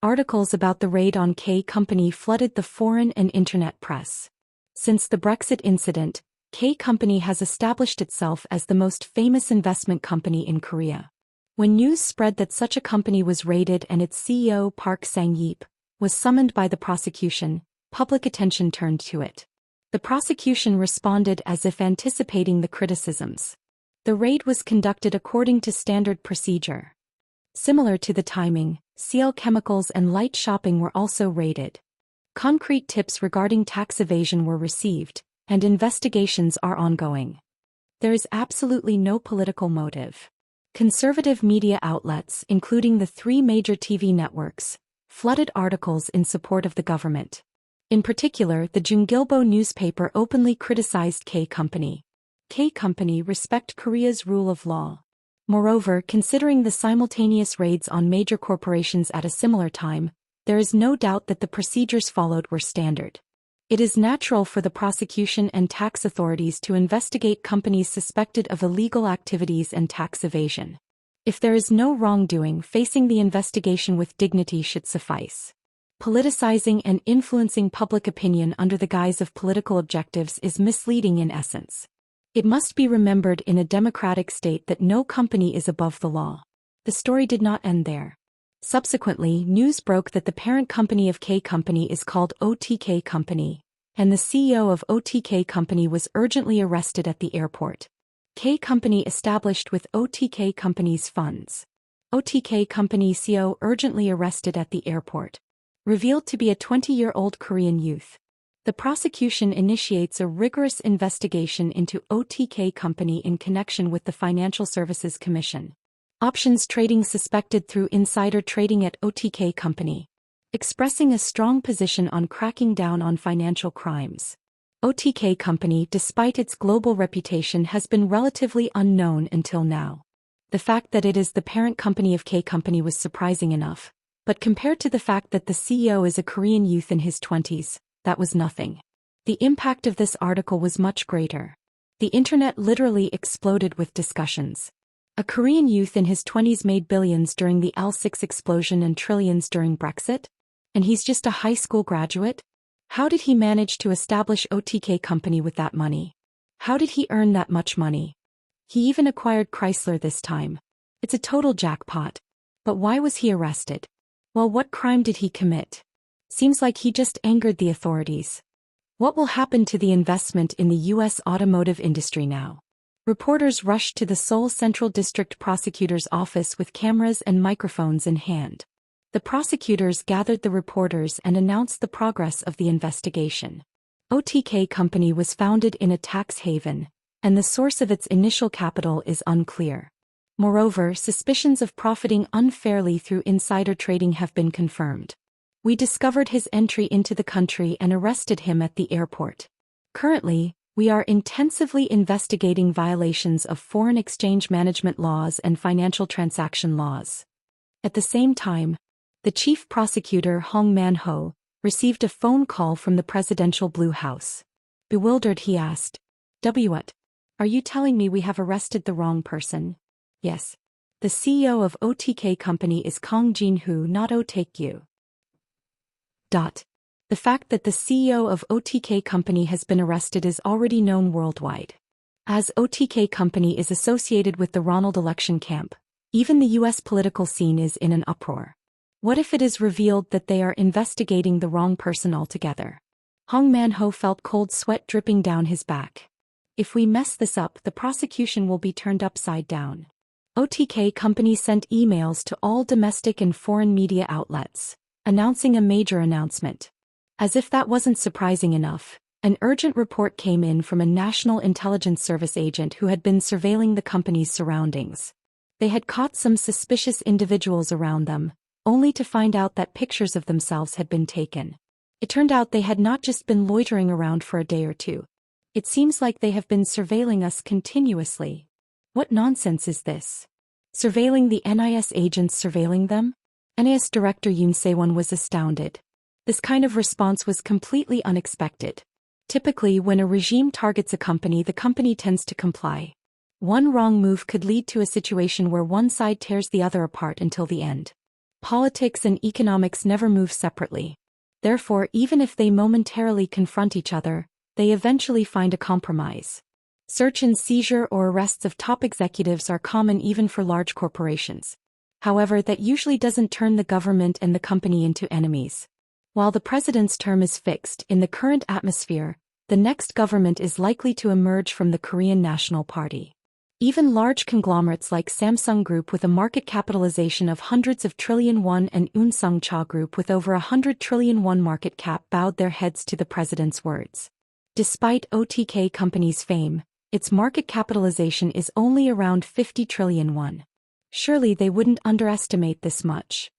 Articles about the raid on K Company flooded the foreign and internet press. Since the Brexit incident, K Company has established itself as the most famous investment company in Korea. When news spread that such a company was raided and its CEO Park Sang-yeop was summoned by the prosecution, public attention turned to it. The prosecution responded as if anticipating the criticisms. The raid was conducted according to standard procedure. Similar to the timing, CL Chemicals and Light Shopping were also raided. Concrete tips regarding tax evasion were received, and investigations are ongoing. There is absolutely no political motive. Conservative media outlets, including the three major TV networks, flooded articles in support of the government. In particular, the Jungilbo newspaper openly criticized K Company. K Company respect Korea's rule of law. Moreover, considering the simultaneous raids on major corporations at a similar time, there is no doubt that the procedures followed were standard. It is natural for the prosecution and tax authorities to investigate companies suspected of illegal activities and tax evasion. If there is no wrongdoing, facing the investigation with dignity should suffice. Politicizing and influencing public opinion under the guise of political objectives is misleading in essence. It must be remembered in a democratic state that no company is above the law. The story did not end there. Subsequently, news broke that the parent company of K Company is called OTK Company, and the CEO of OTK Company was urgently arrested at the airport. K Company established with OTK Company's funds. OTK Company CEO urgently arrested at the airport. Revealed to be a 20-year-old Korean youth. The prosecution initiates a rigorous investigation into OTK Company in connection with the Financial Services Commission. Options trading suspected through insider trading at OTK Company. Expressing a strong position on cracking down on financial crimes. OTK Company, despite its global reputation, has been relatively unknown until now. The fact that it is the parent company of K Company was surprising enough, but compared to the fact that the CEO is a Korean youth in his 20s, that was nothing. The impact of this article was much greater. The internet literally exploded with discussions. A Korean youth in his 20s made billions during the L6 explosion and trillions during Brexit? And he's just a high school graduate? How did he manage to establish OTK Company with that money? How did he earn that much money? He even acquired Chrysler this time. It's a total jackpot. But why was he arrested? Well, what crime did he commit? Seems like he just angered the authorities. What will happen to the investment in the U.S. automotive industry now? Reporters rushed to the Seoul Central District Prosecutor's office with cameras and microphones in hand. The prosecutors gathered the reporters and announced the progress of the investigation. OTK Company was founded in a tax haven, and the source of its initial capital is unclear. Moreover, suspicions of profiting unfairly through insider trading have been confirmed. We discovered his entry into the country and arrested him at the airport. Currently, we are intensively investigating violations of foreign exchange management laws and financial transaction laws. At the same time, the chief prosecutor Hong Man-ho received a phone call from the presidential Blue House. Bewildered, he asked, "What? Are you telling me we have arrested the wrong person?" "Yes. The CEO of OTK Company is Kang Jin-hoo, not O-Taek-yu." The fact that the CEO of OTK Company has been arrested is already known worldwide. As OTK Company is associated with the Ronald election camp, even the U.S. political scene is in an uproar. What if it is revealed that they are investigating the wrong person altogether? Hong Man-ho felt cold sweat dripping down his back. If we mess this up, the prosecution will be turned upside down. OTK Company sent emails to all domestic and foreign media outlets, announcing a major announcement. As if that wasn't surprising enough, an urgent report came in from a National Intelligence Service agent who had been surveilling the company's surroundings. They had caught some suspicious individuals around them, only to find out that pictures of themselves had been taken. It turned out they had not just been loitering around for a day or two. It seems like they have been surveilling us continuously. What nonsense is this? Surveilling the NIS agents surveilling them? NIS Director Yoon Se-won was astounded. This kind of response was completely unexpected. Typically, when a regime targets a company, the company tends to comply. One wrong move could lead to a situation where one side tears the other apart until the end. Politics and economics never move separately. Therefore, even if they momentarily confront each other, they eventually find a compromise. Search and seizure or arrests of top executives are common even for large corporations. However, that usually doesn't turn the government and the company into enemies. While the president's term is fixed in the current atmosphere, the next government is likely to emerge from the Korean National Party. Even large conglomerates like Samsung Group with a market capitalization of hundreds of trillion won and Unsung Cha Group with over 100 trillion won market cap bowed their heads to the president's words. Despite OTK Company's fame, its market capitalization is only around 50 trillion won. Surely they wouldn't underestimate this much.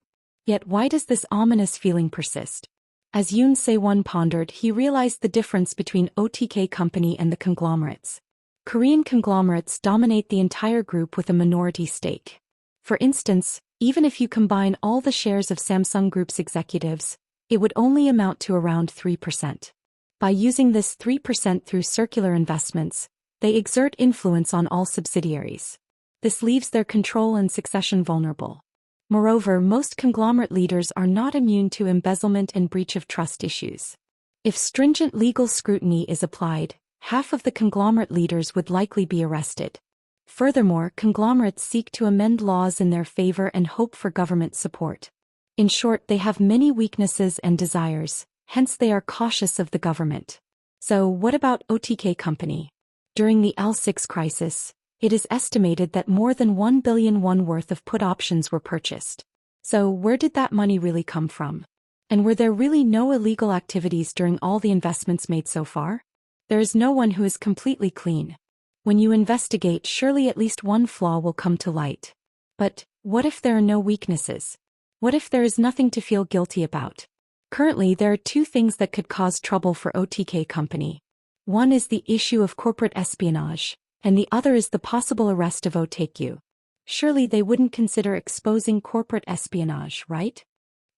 Yet why does this ominous feeling persist? As Yoon Se-won pondered, he realized the difference between OTK Company and the conglomerates. Korean conglomerates dominate the entire group with a minority stake. For instance, even if you combine all the shares of Samsung Group's executives, it would only amount to around 3%. By using this 3% through circular investments, they exert influence on all subsidiaries. This leaves their control and succession vulnerable. Moreover, most conglomerate leaders are not immune to embezzlement and breach of trust issues. If stringent legal scrutiny is applied, half of the conglomerate leaders would likely be arrested. Furthermore, conglomerates seek to amend laws in their favor and hope for government support. In short, they have many weaknesses and desires, hence they are cautious of the government. So, what about OTK Company? During the L6 crisis, it is estimated that more than 1 billion won worth of put options were purchased. So, where did that money really come from? And were there really no illegal activities during all the investments made so far? There is no one who is completely clean. When you investigate, surely at least one flaw will come to light. But, what if there are no weaknesses? What if there is nothing to feel guilty about? Currently, there are two things that could cause trouble for OTK Company. One is the issue of corporate espionage, and the other is the possible arrest of OTK. Surely they wouldn't consider exposing corporate espionage, right?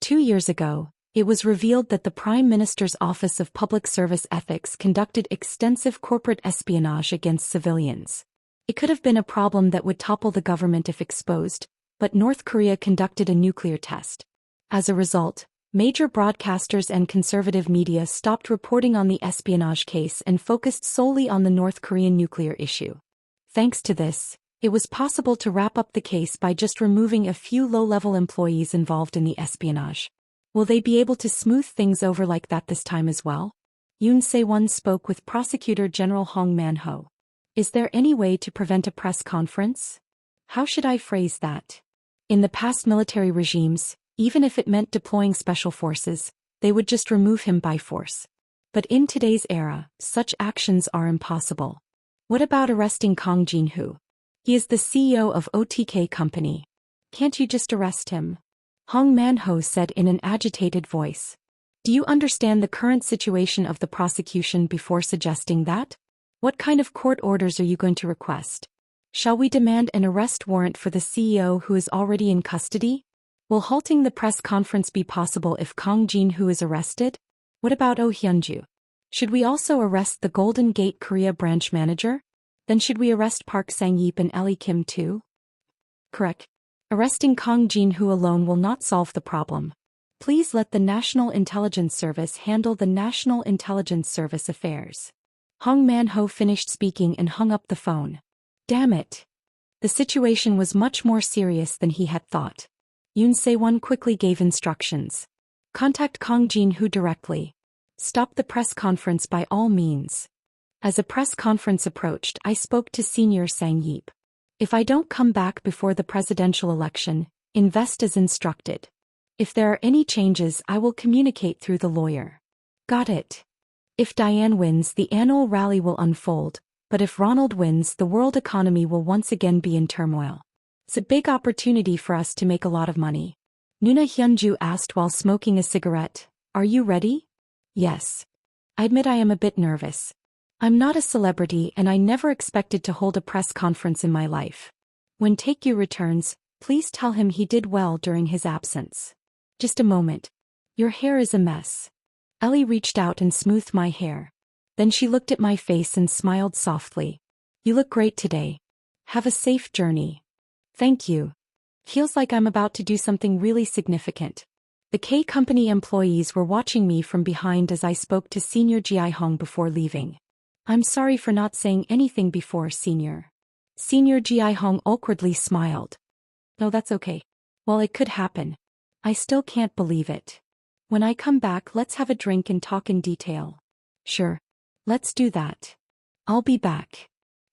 2 years ago, it was revealed that the Prime Minister's Office of Public Service Ethics conducted extensive corporate espionage against civilians. It could have been a problem that would topple the government if exposed, but North Korea conducted a nuclear test. As a result, major broadcasters and conservative media stopped reporting on the espionage case and focused solely on the North Korean nuclear issue. Thanks to this, it was possible to wrap up the case by just removing a few low-level employees involved in the espionage. Will they be able to smooth things over like that this time as well? Yoon Se-won spoke with Prosecutor General Hong Man-ho. Is there any way to prevent a press conference? How should I phrase that? In the past military regimes, even if it meant deploying special forces, they would just remove him by force. But in today's era, such actions are impossible. What about arresting Kang Jin-ho? He is the CEO of OTK Company. Can't you just arrest him? Hong Man-ho said in an agitated voice. Do you understand the current situation of the prosecution before suggesting that? What kind of court orders are you going to request? Shall we demand an arrest warrant for the CEO who is already in custody? Will halting the press conference be possible if Kang Jin-ho is arrested? What about Oh Hyun-ju? Should we also arrest the Golden Gate Korea branch manager? Then should we arrest Park Sang-yeop and Ellie Kim too? Correct. Arresting Kang Jin-ho alone will not solve the problem. Please let the National Intelligence Service handle the National Intelligence Service affairs. Hong Man-ho finished speaking and hung up the phone. Damn it. The situation was much more serious than he had thought. Yoon Se-won quickly gave instructions. Contact Kang Jin-ho directly. Stop the press conference by all means. As a press conference approached, I spoke to Senior Sang-yeop. If I don't come back before the presidential election, invest as instructed. If there are any changes, I will communicate through the lawyer. Got it. If Diane wins, the annual rally will unfold, but if Ronald wins, the world economy will once again be in turmoil. It's a big opportunity for us to make a lot of money. Nuna Hyunju asked while smoking a cigarette. Are you ready? Yes. I admit I am a bit nervous. I'm not a celebrity and I never expected to hold a press conference in my life. When Taekyu returns, please tell him he did well during his absence. Just a moment. Your hair is a mess. Ellie reached out and smoothed my hair. Then she looked at my face and smiled softly. You look great today. Have a safe journey. Thank you. Feels like I'm about to do something really significant. The K Company employees were watching me from behind as I spoke to Senior Ji Hong before leaving. I'm sorry for not saying anything before, Senior. Senior Ji Hong awkwardly smiled. No, that's okay. Well, it could happen. I still can't believe it. When I come back, let's have a drink and talk in detail. Sure. Let's do that. I'll be back.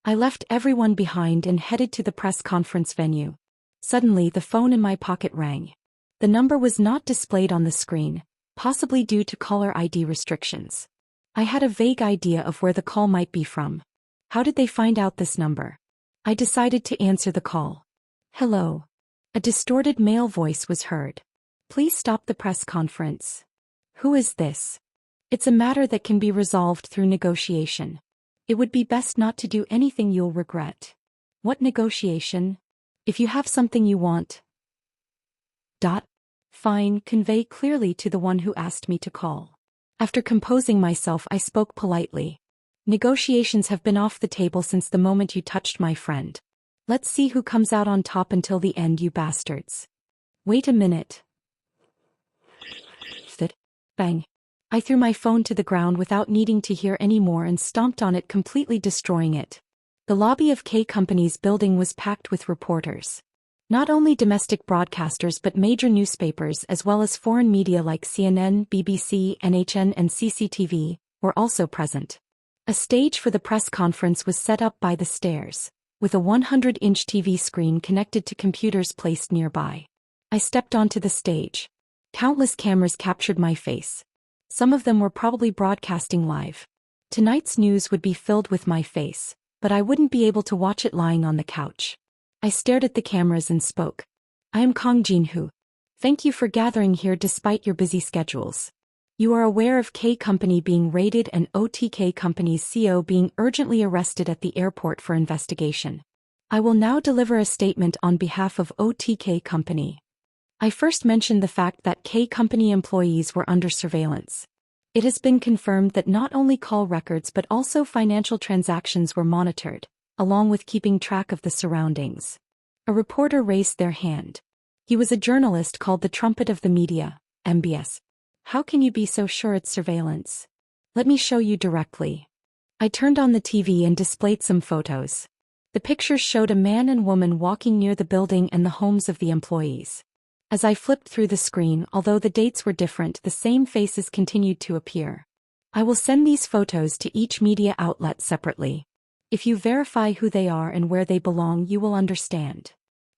I left everyone behind and headed to the press conference venue. Suddenly, the phone in my pocket rang. The number was not displayed on the screen, possibly due to caller ID restrictions. I had a vague idea of where the call might be from. How did they find out this number? I decided to answer the call. Hello. A distorted male voice was heard. Please stop the press conference. Who is this? It's a matter that can be resolved through negotiation. It would be best not to do anything you'll regret. What negotiation? If you have something you want. Fine, convey clearly to the one who asked me to call. After composing myself, I spoke politely. Negotiations have been off the table since the moment you touched my friend. Let's see who comes out on top until the end, you bastards. Wait a minute. Bang. I threw my phone to the ground without needing to hear any more and stomped on it, completely destroying it. The lobby of K Company's building was packed with reporters. Not only domestic broadcasters but major newspapers as well as foreign media like CNN, BBC, NHN and CCTV were also present. A stage for the press conference was set up by the stairs, with a 100-inch TV screen connected to computers placed nearby. I stepped onto the stage. Countless cameras captured my face. Some of them were probably broadcasting live. Tonight's news would be filled with my face, but I wouldn't be able to watch it lying on the couch. I stared at the cameras and spoke. I am Kong Jin-Hu. Thank you for gathering here despite your busy schedules. You are aware of K Company being raided and OTK Company's CEO being urgently arrested at the airport for investigation. I will now deliver a statement on behalf of OTK Company. I first mentioned the fact that K Company employees were under surveillance. It has been confirmed that not only call records but also financial transactions were monitored, along with keeping track of the surroundings. A reporter raised their hand. He was a journalist called the Trumpet of the Media, MBS. How can you be so sure it's surveillance? Let me show you directly. I turned on the TV and displayed some photos. The pictures showed a man and woman walking near the building and the homes of the employees. As I flipped through the screen, although the dates were different, the same faces continued to appear. I will send these photos to each media outlet separately. If you verify who they are and where they belong, you will understand.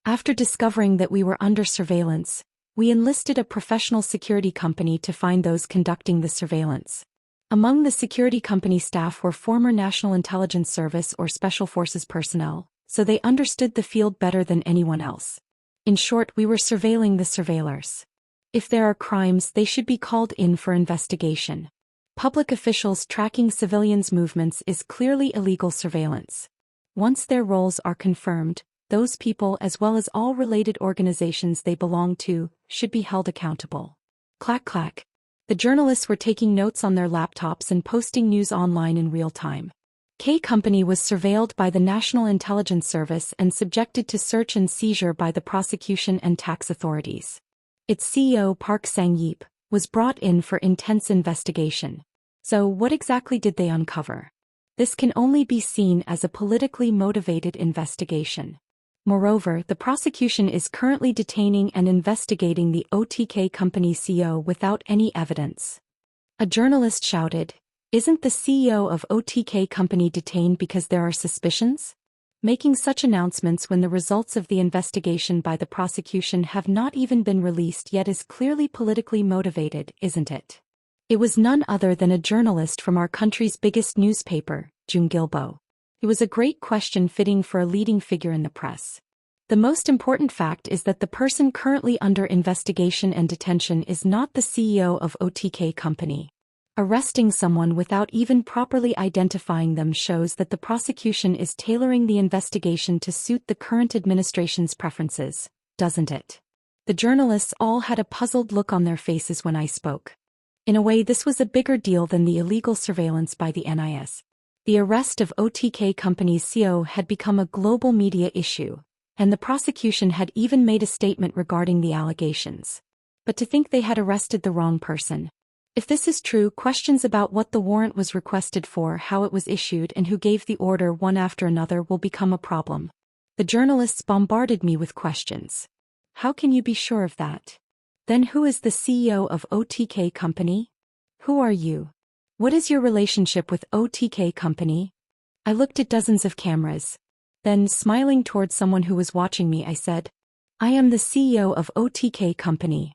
After discovering that we were under surveillance, we enlisted a professional security company to find those conducting the surveillance. Among the security company staff were former National Intelligence Service or Special Forces personnel, so they understood the field better than anyone else. In short, we were surveilling the surveillors. If there are crimes, they should be called in for investigation. Public officials tracking civilians' movements is clearly illegal surveillance. Once their roles are confirmed, those people as well as all related organizations they belong to should be held accountable. Clack clack. The journalists were taking notes on their laptops and posting news online in real time. K Company was surveilled by the National Intelligence Service and subjected to search and seizure by the prosecution and tax authorities. Its CEO Park Sang-yeep was brought in for intense investigation. So what exactly did they uncover? This can only be seen as a politically motivated investigation. Moreover, the prosecution is currently detaining and investigating the OTK Company CEO without any evidence. A journalist shouted, "Isn't the CEO of OTK Company detained because there are suspicions?" Making such announcements when the results of the investigation by the prosecution have not even been released yet is clearly politically motivated, isn't it? It was none other than a journalist from our country's biggest newspaper, Jung Gilbo. It was a great question fitting for a leading figure in the press. The most important fact is that the person currently under investigation and detention is not the CEO of OTK Company. Arresting someone without even properly identifying them shows that the prosecution is tailoring the investigation to suit the current administration's preferences, doesn't it? The journalists all had a puzzled look on their faces when I spoke. In a way, this was a bigger deal than the illegal surveillance by the NIS. The arrest of OTK Company's CEO had become a global media issue, And the prosecution had even made a statement regarding the allegations. But to think they had arrested the wrong person. If this is true, questions about what the warrant was requested for, how it was issued, and who gave the order one after another will become a problem. The journalists bombarded me with questions. How can you be sure of that? Then who is the CEO of OTK Company? Who are you? What is your relationship with OTK Company? I looked at dozens of cameras. Then, smiling towards someone who was watching me, I said, I am the CEO of OTK Company.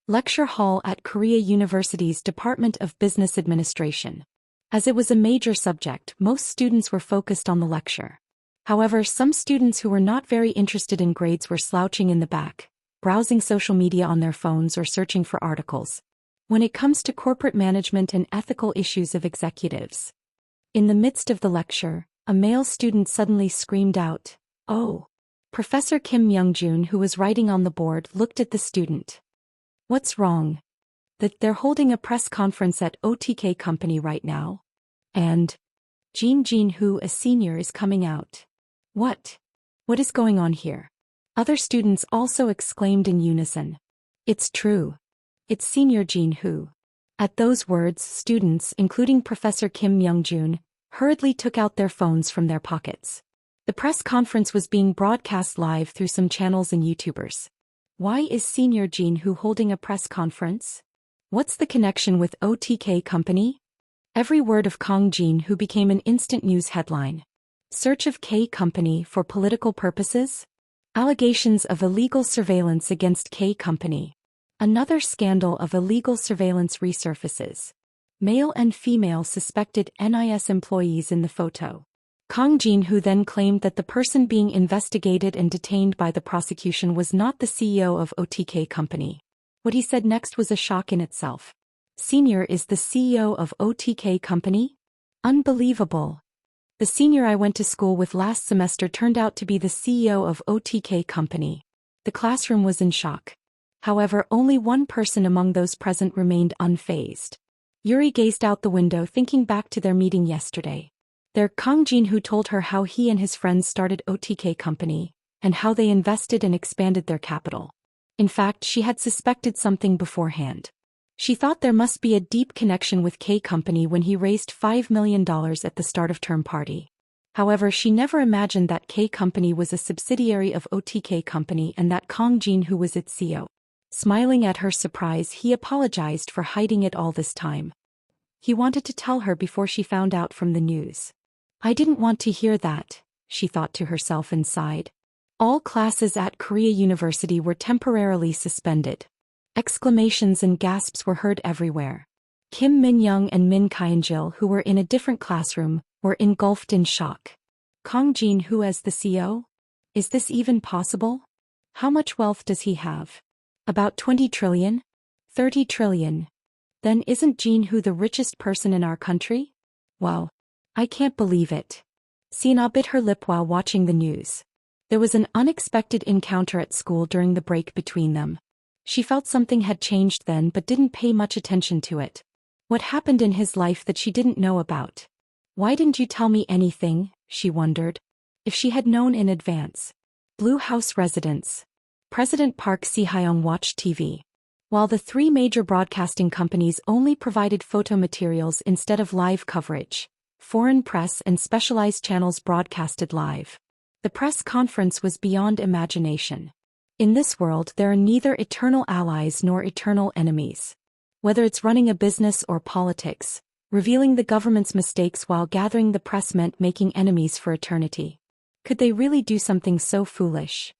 Lecture hall at Korea University's Department of Business Administration. As it was a major subject, most students were focused on the lecture. However, some students who were not very interested in grades were slouching in the back, browsing social media on their phones or searching for articles. When it comes to corporate management and ethical issues of executives. In the midst of the lecture, a male student suddenly screamed out, "Oh!" Professor Kim Myung-jun, who was writing on the board, looked at the student. What's wrong? That they're holding a press conference at OTK Company right now. And Jin Hu, a senior, is coming out. What? What is going on here? Other students also exclaimed in unison. It's true. It's Senior Jin Hu. At those words, students, including Professor Kim Myung-jun, hurriedly took out their phones from their pockets. The press conference was being broadcast live through some channels and YouTubers. Why is Senior Jin Hu holding a press conference? What's the connection with OTK Company? Every word of Kang Jin Hu became an instant news headline. Search of K Company for political purposes? Allegations of illegal surveillance against K Company. Another scandal of illegal surveillance resurfaces. Male and female suspected NIS employees in the photo. Kang Jin Hu then claimed that the person being investigated and detained by the prosecution was not the CEO of OTK Company. What he said next was a shock in itself. Senior is the CEO of OTK Company? Unbelievable. The senior I went to school with last semester turned out to be the CEO of OTK Company. The classroom was in shock. However, only one person among those present remained unfazed. Yuri gazed out the window, thinking back to their meeting yesterday. There, Kang Jin Hu told her how he and his friends started OTK Company, and how they invested and expanded their capital. In fact, she had suspected something beforehand. She thought there must be a deep connection with K Company when he raised $5 million at the start of term party. However, she never imagined that K Company was a subsidiary of OTK Company and that Kang Jin Hu was its CEO. Smiling at her surprise, he apologized for hiding it all this time. He wanted to tell her before she found out from the news. I didn't want to hear that, she thought to herself and sighed. All classes at Korea University were temporarily suspended. Exclamations and gasps were heard everywhere. Kim Min-young and Min Kyung-jil, who were in a different classroom, were engulfed in shock. Kang Jin Hu as the CEO? Is this even possible? How much wealth does he have? About 20 trillion? 30 trillion. Then isn't Jin Hu the richest person in our country? Wow. I can't believe it. Sina bit her lip while watching the news. There was an unexpected encounter at school during the break between them. She felt something had changed then but didn't pay much attention to it. What happened in his life that she didn't know about? Why didn't you tell me anything, she wondered. If she had known in advance. Blue House residence. President Park Si-hyung watched TV. While the three major broadcasting companies only provided photo materials instead of live coverage, foreign press and specialized channels broadcasted live. The press conference was beyond imagination. In this world, there are neither eternal allies nor eternal enemies. Whether it's running a business or politics, revealing the government's mistakes while gathering the press meant making enemies for eternity. Could they really do something so foolish?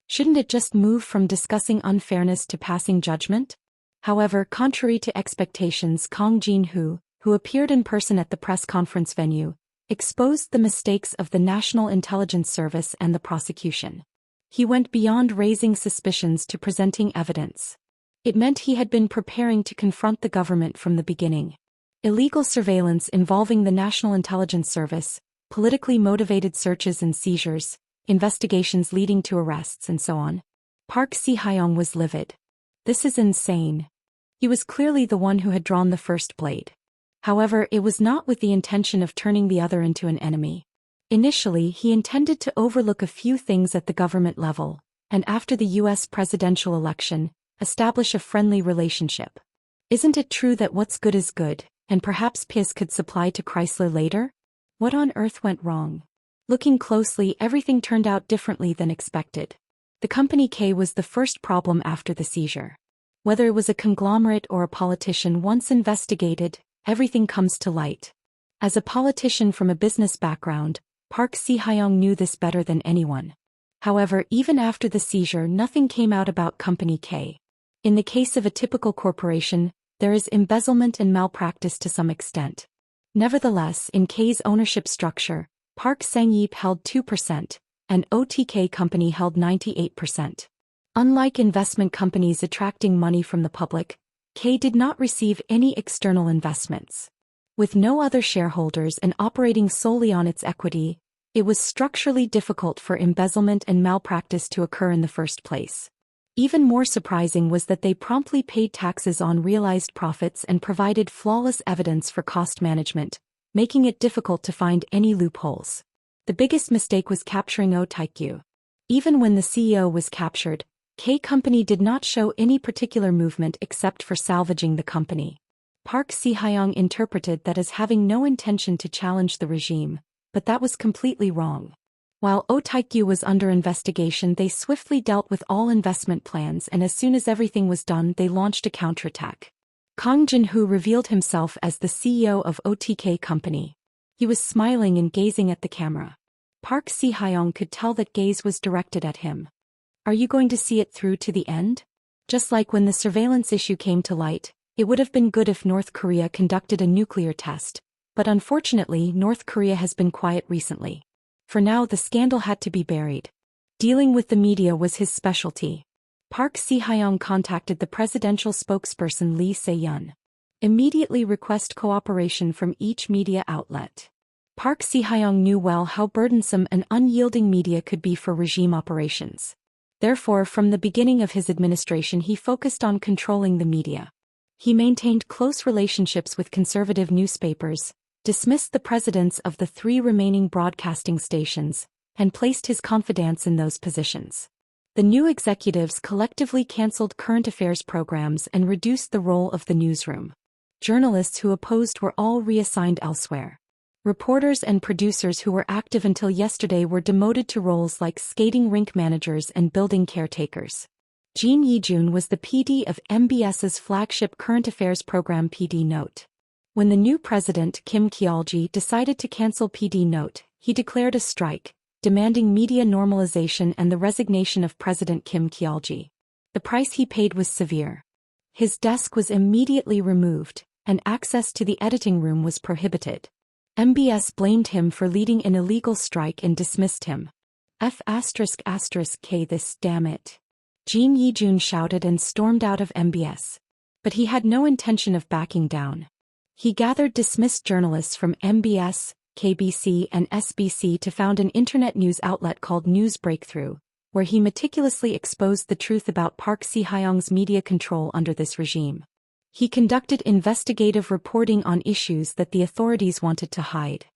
Shouldn't it just move from discussing unfairness to passing judgment? However, contrary to expectations, Kang Jin Hu, who appeared in person at the press conference venue, exposed the mistakes of the National Intelligence Service and the prosecution. He went beyond raising suspicions to presenting evidence. It meant he had been preparing to confront the government from the beginning. Illegal surveillance involving the National Intelligence Service, politically motivated searches and seizures, investigations leading to arrests and so on. Park Si-hyung was livid. This is insane. He was clearly the one who had drawn the first blade. However, it was not with the intention of turning the other into an enemy. Initially, he intended to overlook a few things at the government level, and after the US presidential election, establish a friendly relationship. Isn't it true that what's good is good, and perhaps PS could supply to Chrysler later? What on earth went wrong? Looking closely, everything turned out differently than expected. The company K was the first problem after the seizure. Whether it was a conglomerate or a politician once investigated, everything comes to light. As a politician from a business background, Park Si-hyung knew this better than anyone. However, even after the seizure, nothing came out about Company K. In the case of a typical corporation, there is embezzlement and malpractice to some extent. Nevertheless, in K's ownership structure, Park Sang-yeop held 2%, and OTK Company held 98%. Unlike investment companies attracting money from the public, K did not receive any external investments. With no other shareholders and operating solely on its equity, it was structurally difficult for embezzlement and malpractice to occur in the first place. Even more surprising was that they promptly paid taxes on realized profits and provided flawless evidence for cost management, making it difficult to find any loopholes. The biggest mistake was capturing Oh Taek-gyu. Even when the CEO was captured, K Company did not show any particular movement except for salvaging the company. Park Si-hyung interpreted that as having no intention to challenge the regime, but that was completely wrong. While Oh Taek-gyu was under investigation, they swiftly dealt with all investment plans, and as soon as everything was done, they launched a counterattack. Kang Jin-hoo revealed himself as the CEO of OTK Company. He was smiling and gazing at the camera. Park Si-hyung could tell that gaze was directed at him. Are you going to see it through to the end? Just like when the surveillance issue came to light, it would have been good if North Korea conducted a nuclear test, but unfortunately North Korea has been quiet recently. For now, the scandal had to be buried. Dealing with the media was his specialty. Park Si-hyung contacted the presidential spokesperson Lee Se-yeon. Immediately request cooperation from each media outlet. Park Si-hyung knew well how burdensome and unyielding media could be for regime operations. Therefore, from the beginning of his administration, he focused on controlling the media. He maintained close relationships with conservative newspapers, dismissed the presidents of the 3 remaining broadcasting stations, and placed his confidence in those positions. The new executives collectively canceled current affairs programs and reduced the role of the newsroom. Journalists who opposed were all reassigned elsewhere. Reporters and producers who were active until yesterday were demoted to roles like skating rink managers and building caretakers. Jin Yi-jun was the PD of MBS's flagship current affairs program PD Note. When the new president, Kim Kyeol-ji, decided to cancel PD Note, he declared a strike, demanding media normalization and the resignation of President Kim Kyeol-ji. The price he paid was severe. His desk was immediately removed, and access to the editing room was prohibited. MBS blamed him for leading an illegal strike and dismissed him. F***K this damn it. Jin Yi-jun shouted and stormed out of MBS. But he had no intention of backing down. He gathered dismissed journalists from MBS, KBC and SBC to found an internet news outlet called News Breakthrough, where he meticulously exposed the truth about Park Si-hyung's media control under this regime. He conducted investigative reporting on issues that the authorities wanted to hide.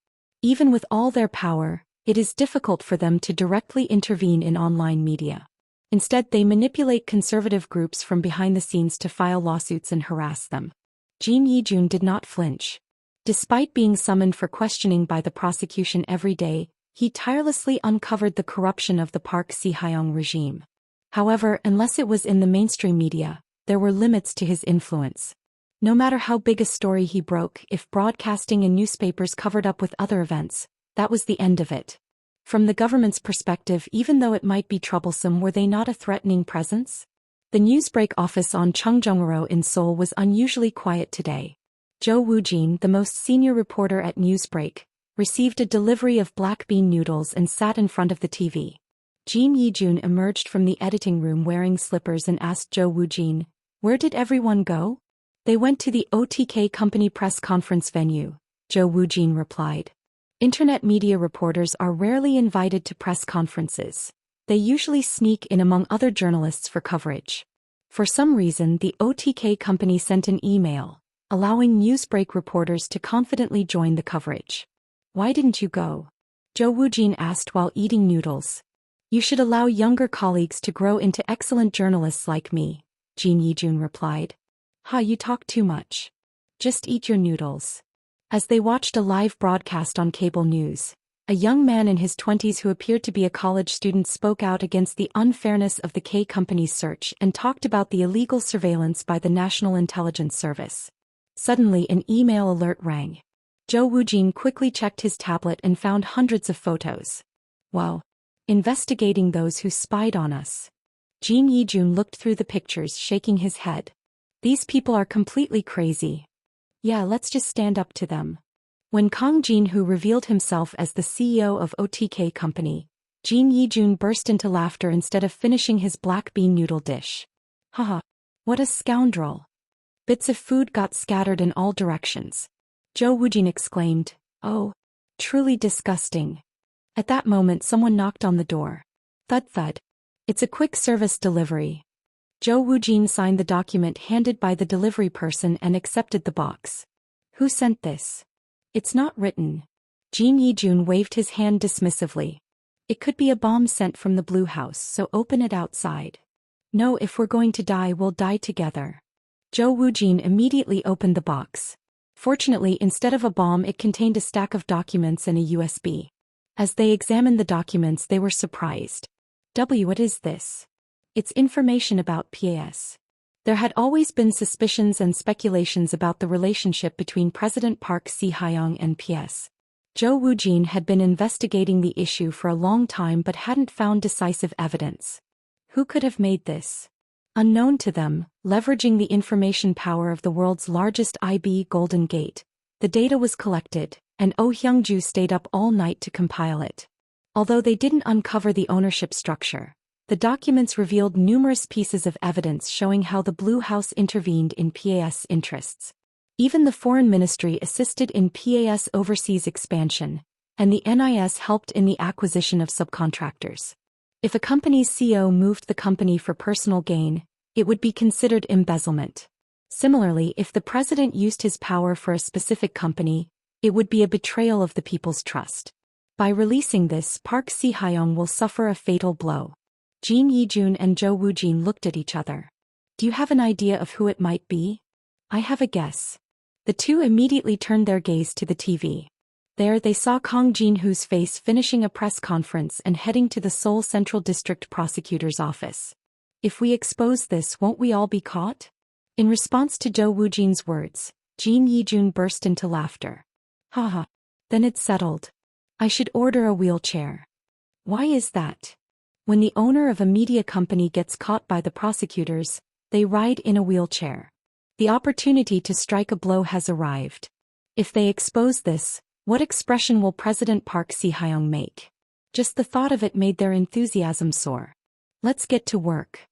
Even with all their power, it is difficult for them to directly intervene in online media. Instead, they manipulate conservative groups from behind the scenes to file lawsuits and harass them. Jin Yi-jun did not flinch. Despite being summoned for questioning by the prosecution every day, he tirelessly uncovered the corruption of the Park Si-hyung regime. However, unless it was in the mainstream media, there were limits to his influence. No matter how big a story he broke, if broadcasting and newspapers covered up with other events, that was the end of it. From the government's perspective, even though it might be troublesome, were they not a threatening presence? The Newsbreak office on Chungjeongro in Seoul was unusually quiet today. Jo Woo-jin, the most senior reporter at Newsbreak, received a delivery of black bean noodles and sat in front of the TV. Jin Yi-jun emerged from the editing room wearing slippers and asked Jo Woo-jin, "Where did everyone go?" "They went to the OTK Company press conference venue," Jo Woo-jin replied. Internet media reporters are rarely invited to press conferences. They usually sneak in among other journalists for coverage. For some reason, the OTK Company sent an email, allowing Newsbreak reporters to confidently join the coverage. "Why didn't you go?" Zhou Wujin asked while eating noodles. You should allow younger colleagues to grow into excellent journalists like me, Jin Yijun replied. You talk too much. Just eat your noodles. As they watched a live broadcast on cable news, a young man in his 20s who appeared to be a college student spoke out against the unfairness of the K Company's search and talked about the illegal surveillance by the National Intelligence Service. Suddenly an email alert rang. Zhou Wujin quickly checked his tablet and found hundreds of photos. Wow. Investigating those who spied on us. Jin Yijun looked through the pictures, shaking his head. These people are completely crazy. Yeah, let's just stand up to them. When Kang Jinhu revealed himself as the CEO of OTK Company, Jin Yijun burst into laughter instead of finishing his black bean noodle dish. Haha. What a scoundrel. Bits of food got scattered in all directions. Zhou Wujin exclaimed, "Oh, truly disgusting." At that moment someone knocked on the door. Thud thud. It's a quick service delivery. Zhou Wujin signed the document handed by the delivery person and accepted the box. Who sent this? It's not written. Jin Yijun waved his hand dismissively. It could be a bomb sent from the Blue House, so open it outside. No, if we're going to die, we'll die together. Zhou Wujin immediately opened the box. Fortunately, instead of a bomb, it contained a stack of documents and a USB. As they examined the documents, they were surprised. What is this? It's information about PAS. There had always been suspicions and speculations about the relationship between President Park Si-hyung and PS. Zhou Wujin had been investigating the issue for a long time but hadn't found decisive evidence. Who could have made this? Unknown to them, leveraging the information power of the world's largest IB Golden Gate, the data was collected, and Oh Hyung-ju stayed up all night to compile it. Although they didn't uncover the ownership structure, the documents revealed numerous pieces of evidence showing how the Blue House intervened in PAS interests. Even the Foreign Ministry assisted in PAS overseas expansion, and the NIS helped in the acquisition of subcontractors. If a company's CEO moved the company for personal gain, it would be considered embezzlement. Similarly, if the president used his power for a specific company, it would be a betrayal of the people's trust. By releasing this, Park Si-hyung will suffer a fatal blow. Jin Yijun and Zhou Wujin looked at each other. Do you have an idea of who it might be? I have a guess. The two immediately turned their gaze to the TV. There they saw Kang Jinhu's face finishing a press conference and heading to the Seoul Central District Prosecutor's office. If we expose this, won't we all be caught? In response to Zhou Wujin's words, Jin Yijun burst into laughter. Haha. Then it's settled. I should order a wheelchair. Why is that? When the owner of a media company gets caught by the prosecutors, they ride in a wheelchair. The opportunity to strike a blow has arrived. If they expose this, what expression will President Park Si-hyung make? Just the thought of it made their enthusiasm soar. Let's get to work.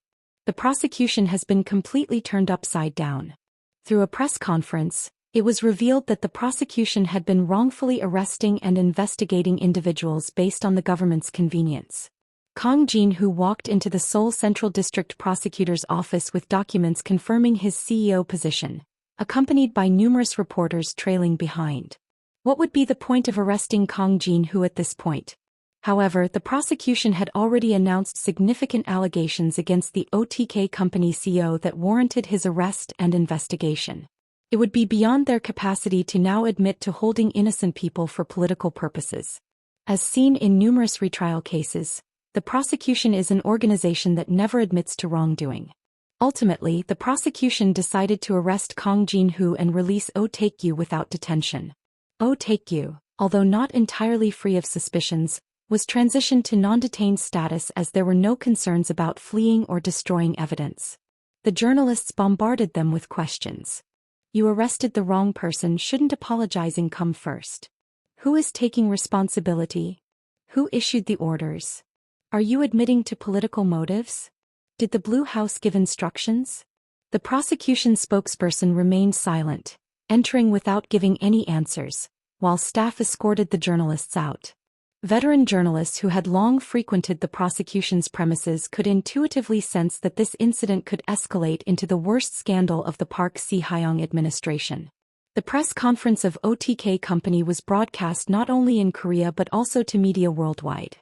The prosecution has been completely turned upside down. Through a press conference, it was revealed that the prosecution had been wrongfully arresting and investigating individuals based on the government's convenience. Kang Jinhu walked into the Seoul Central District Prosecutor's office with documents confirming his CEO position, accompanied by numerous reporters trailing behind. What would be the point of arresting Kang Jinhu at this point? However, the prosecution had already announced significant allegations against the OTK Company CEO that warranted his arrest and investigation. It would be beyond their capacity to now admit to holding innocent people for political purposes. As seen in numerous retrial cases, the prosecution is an organization that never admits to wrongdoing. Ultimately, the prosecution decided to arrest Kang Jinhu and release Oh Taekyu without detention. Oh Taekyu, although not entirely free of suspicions, was transitioned to non-detained status as there were no concerns about fleeing or destroying evidence. The journalists bombarded them with questions. You arrested the wrong person, shouldn't apologizing come first? Who is taking responsibility? Who issued the orders? Are you admitting to political motives? Did the Blue House give instructions? The prosecution spokesperson remained silent, entering without giving any answers, while staff escorted the journalists out. Veteran journalists who had long frequented the prosecution's premises could intuitively sense that this incident could escalate into the worst scandal of the Park Si-hyung administration. The press conference of OTK company was broadcast not only in Korea but also to media worldwide.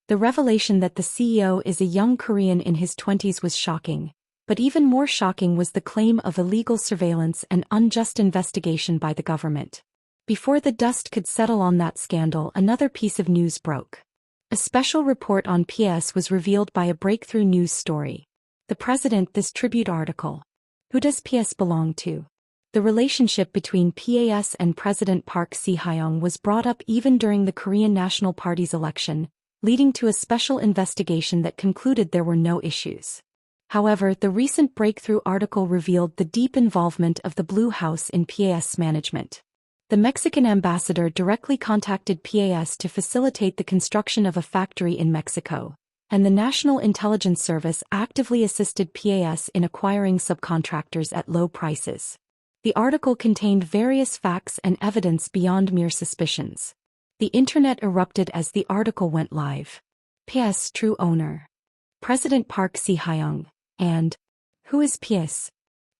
The revelation that the CEO is a young Korean in his 20s was shocking, but even more shocking was the claim of illegal surveillance and unjust investigation by the government. Before the dust could settle on that scandal, another piece of news broke. A special report on PS was revealed by a breakthrough news story. The President, this tribute article. Who does PS belong to? The relationship between PAS and President Park Si-hyung was brought up even during the Korean National Party's election, leading to a special investigation that concluded there were no issues. However, the recent breakthrough article revealed the deep involvement of the Blue House in PAS management. The Mexican ambassador directly contacted PAS to facilitate the construction of a factory in Mexico, and the National Intelligence Service actively assisted PAS in acquiring subcontractors at low prices. The article contained various facts and evidence beyond mere suspicions. The internet erupted as the article went live. PS true owner. President Park Si-hyung. And who is PS?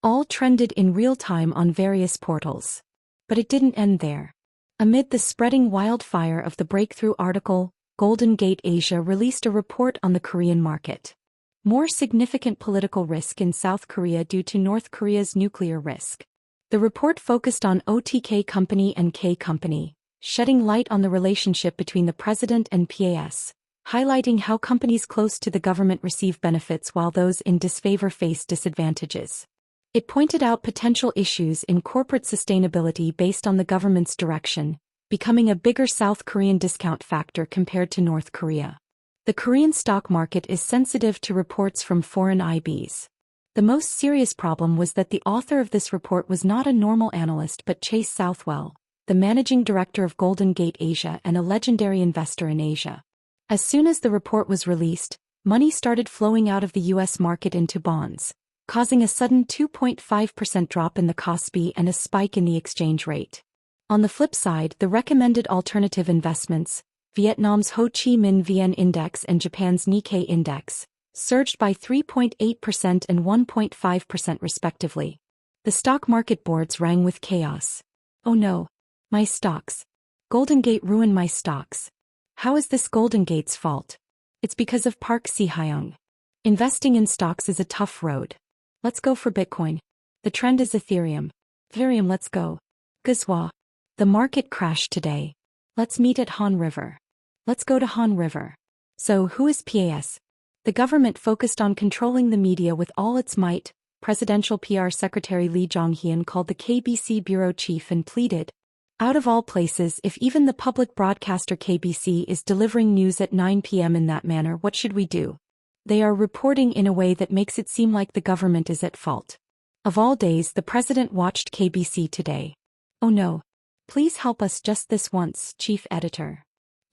All trended in real time on various portals. But it didn't end there. Amid the spreading wildfire of the breakthrough article, Golden Gate Asia released a report on the Korean market. More significant political risk in South Korea due to North Korea's nuclear risk. The report focused on OTK company and K company, shedding light on the relationship between the president and PAS, highlighting how companies close to the government receive benefits while those in disfavor face disadvantages. It pointed out potential issues in corporate sustainability based on the government's direction, becoming a bigger South Korean discount factor compared to North Korea. The Korean stock market is sensitive to reports from foreign IBs. The most serious problem was that the author of this report was not a normal analyst but Chase Southwell, the managing director of Golden Gate Asia and a legendary investor in Asia. As soon as the report was released, money started flowing out of the U.S. market into bonds, causing a sudden 2.5% drop in the KOSPI and a spike in the exchange rate. On the flip side, the recommended alternative investments, Vietnam's Ho Chi Minh VN Index and Japan's Nikkei Index, surged by 3.8% and 1.5% respectively. The stock market boards rang with chaos. Oh no. My stocks. Golden Gate ruined my stocks. How is this Golden Gate's fault? It's because of Park Si-hyung. Investing in stocks is a tough road. Let's go for Bitcoin. The trend is Ethereum. Ethereum, let's go. Gazwa. The market crashed today. Let's meet at Han River. Let's go to Han River. So who is PAS? The government focused on controlling the media with all its might. Presidential PR Secretary Lee Jong-hyun called the KBC bureau chief and pleaded, out of all places, if even the public broadcaster KBC is delivering news at 9 p.m. in that manner, what should we do? They are reporting in a way that makes it seem like the government is at fault. Of all days, the president watched KBC today. Oh no. Please help us just this once, chief editor.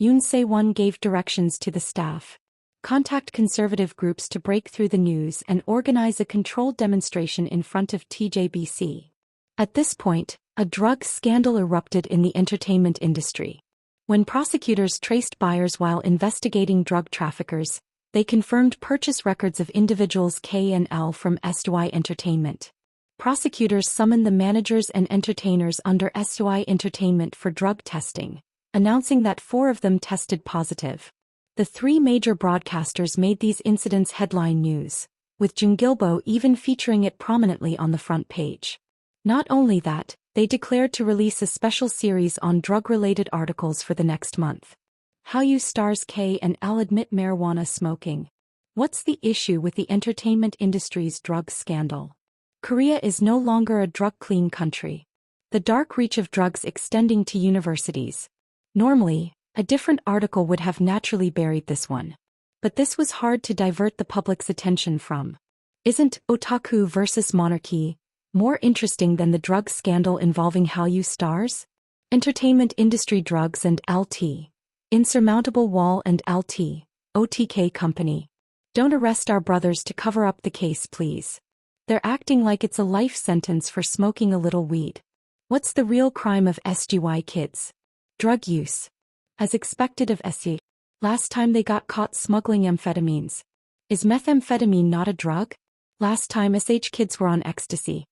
Yoon Se-won gave directions to the staff. Contact conservative groups to break through the news and organize a controlled demonstration in front of TJBC. At this point, a drug scandal erupted in the entertainment industry. When prosecutors traced buyers while investigating drug traffickers, they confirmed purchase records of individuals K and L from S2I Entertainment. Prosecutors summoned the managers and entertainers under S2I Entertainment for drug testing, announcing that 4 of them tested positive. The 3 major broadcasters made these incidents headline news, with Jungilbo even featuring it prominently on the front page. Not only that, they declared to release a special series on drug-related articles for the next month. How you stars K and L admit marijuana smoking. What's the issue with the entertainment industry's drug scandal? Korea is no longer a drug-clean country. The dark reach of drugs extending to universities. Normally, a different article would have naturally buried this one. But this was hard to divert the public's attention from. Isn't Otaku versus Monarchy more interesting than the drug scandal involving Hallyu stars? Entertainment industry drugs and LT. Insurmountable wall and LT. OTK company. Don't arrest our brothers to cover up the case, please. They're acting like it's a life sentence for smoking a little weed. What's the real crime of SGY kids? Drug use. As expected of SE. Last time they got caught smuggling amphetamines. Is methamphetamine not a drug? Last time SH kids were on ecstasy.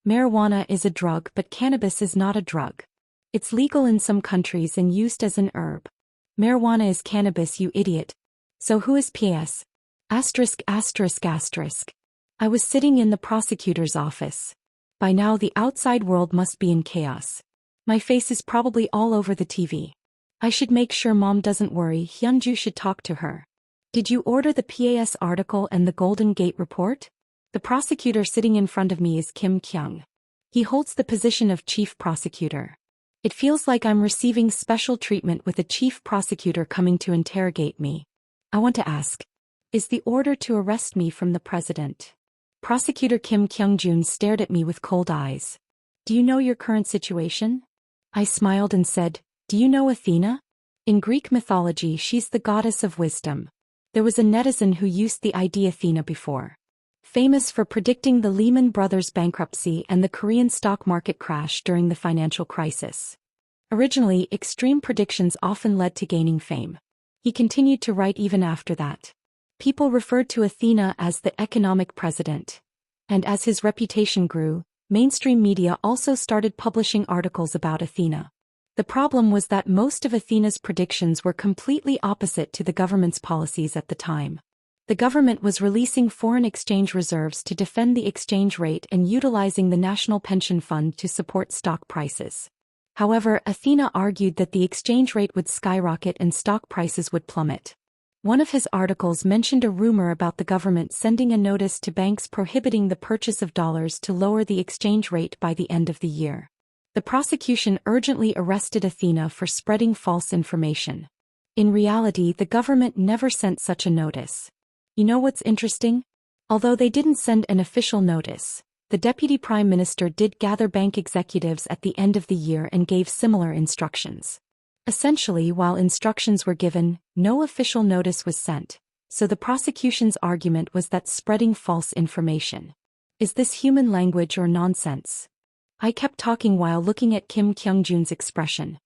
Marijuana is a drug, but cannabis is not a drug. It's legal in some countries and used as an herb. Marijuana is cannabis, you idiot. So who is PS? Asterisk asterisk asterisk. I was sitting in the prosecutor's office. By now the outside world must be in chaos. My face is probably all over the TV. I should make sure Mom doesn't worry. Hyunju should talk to her. Did you order the PAS article and the Golden Gate report? The prosecutor sitting in front of me is Kim Kyung. He holds the position of chief prosecutor. It feels like I'm receiving special treatment with a chief prosecutor coming to interrogate me. I want to ask, is the order to arrest me from the president? Prosecutor Kim Kyung-jun stared at me with cold eyes. Do you know your current situation? I smiled and said, do you know Athena? In Greek mythology, she's the goddess of wisdom. There was a netizen who used the idea Athena before. Famous for predicting the Lehman Brothers bankruptcy and the Korean stock market crash during the financial crisis. Originally, extreme predictions often led to gaining fame. He continued to write even after that. People referred to Athena as the economic president. And as his reputation grew, mainstream media also started publishing articles about Athena. The problem was that most of Athena's predictions were completely opposite to the government's policies at the time. The government was releasing foreign exchange reserves to defend the exchange rate and utilizing the National Pension Fund to support stock prices. However, Athena argued that the exchange rate would skyrocket and stock prices would plummet. One of his articles mentioned a rumor about the government sending a notice to banks prohibiting the purchase of dollars to lower the exchange rate by the end of the year. The prosecution urgently arrested Athena for spreading false information. In reality, the government never sent such a notice. You know what's interesting? Although they didn't send an official notice, the Deputy Prime Minister did gather bank executives at the end of the year and gave similar instructions. Essentially, while instructions were given, no official notice was sent, so the prosecution's argument was that spreading false information. Is this human language or nonsense? I kept talking while looking at Kim Kyung-jun's expression.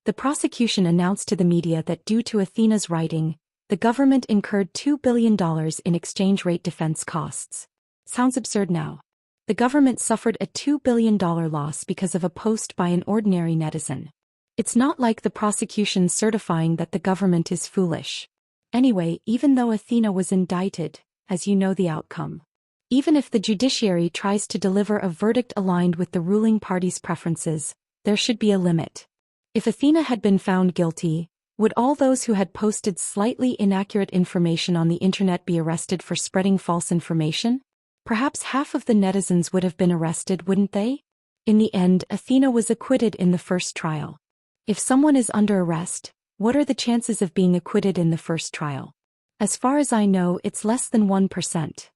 The prosecution announced to the media that due to Athena's writing, the government incurred $2 billion in exchange rate defense costs. Sounds absurd now. The government suffered a $2 billion loss because of a post by an ordinary netizen. It's not like the prosecution certifying that the government is foolish. Anyway, even though Athena was indicted, as you know the outcome. Even if the judiciary tries to deliver a verdict aligned with the ruling party's preferences, there should be a limit. If Athena had been found guilty, would all those who had posted slightly inaccurate information on the internet be arrested for spreading false information? Perhaps half of the netizens would have been arrested, wouldn't they? In the end, Athena was acquitted in the first trial. If someone is under arrest, what are the chances of being acquitted in the first trial? As far as I know, it's less than 1%.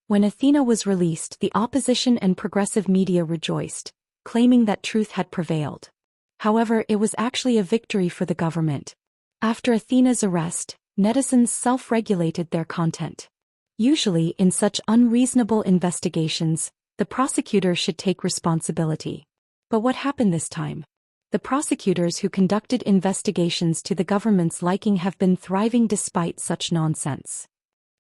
When Athena was released, the opposition and progressive media rejoiced, claiming that truth had prevailed. However, it was actually a victory for the government. After Athena's arrest, netizens self-regulated their content. Usually, in such unreasonable investigations, the prosecutor should take responsibility. But what happened this time? The prosecutors who conducted investigations to the government's liking have been thriving despite such nonsense.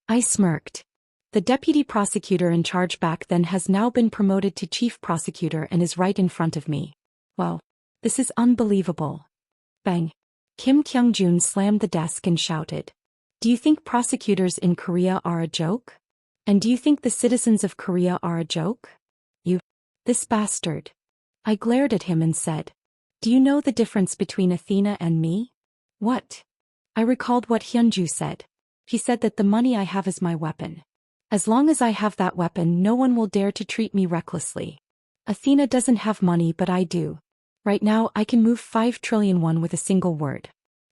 I smirked. The deputy prosecutor in charge back then has now been promoted to chief prosecutor and is right in front of me. Wow. This is unbelievable. Bang. Kim Kyung-jun slammed the desk and shouted. Do you think prosecutors in Korea are a joke? And do you think the citizens of Korea are a joke? You. This bastard. I glared at him and said. Do you know the difference between Athena and me? What? I recalled what Hyunju said. He said that the money I have is my weapon. As long as I have that weapon, no one will dare to treat me recklessly. Athena doesn't have money, but I do. Right now, I can move 5 trillion won with a single word.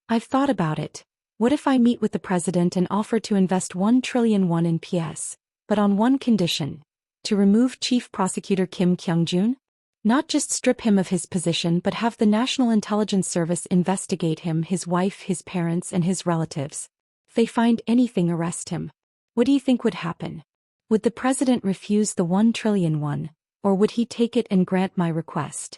I've thought about it. What if I meet with the president and offer to invest 1 trillion won in PS, but on one condition? To remove Chief Prosecutor Kim Kyung-jun? Not just strip him of his position but have the National Intelligence Service investigate him, his wife, his parents and his relatives. If they find anything, arrest him. What do you think would happen? Would the president refuse the 1 trillion won, or would he take it and grant my request?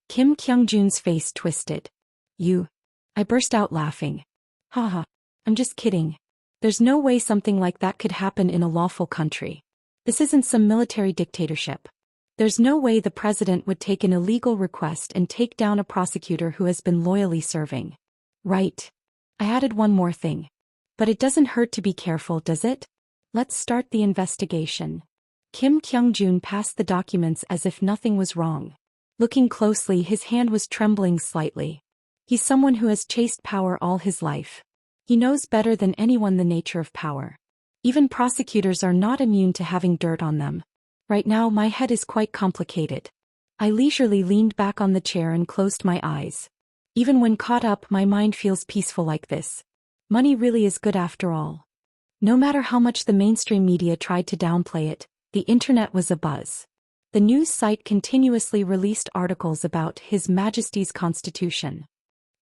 Kim Kyung-jun's face twisted. You. I burst out laughing. Haha. I'm just kidding. There's no way something like that could happen in a lawful country. This isn't some military dictatorship. There's no way the president would take an illegal request and take down a prosecutor who has been loyally serving. Right. I added one more thing. But it doesn't hurt to be careful, does it? Let's start the investigation. Kim Kyung-jun passed the documents as if nothing was wrong. Looking closely, his hand was trembling slightly. He's someone who has chased power all his life. He knows better than anyone the nature of power. Even prosecutors are not immune to having dirt on them. Right now my head is quite complicated. I leisurely leaned back on the chair and closed my eyes. Even when caught up, my mind feels peaceful like this. Money really is good after all. No matter how much the mainstream media tried to downplay it, the internet was abuzz. The news site continuously released articles about His Majesty's Constitution.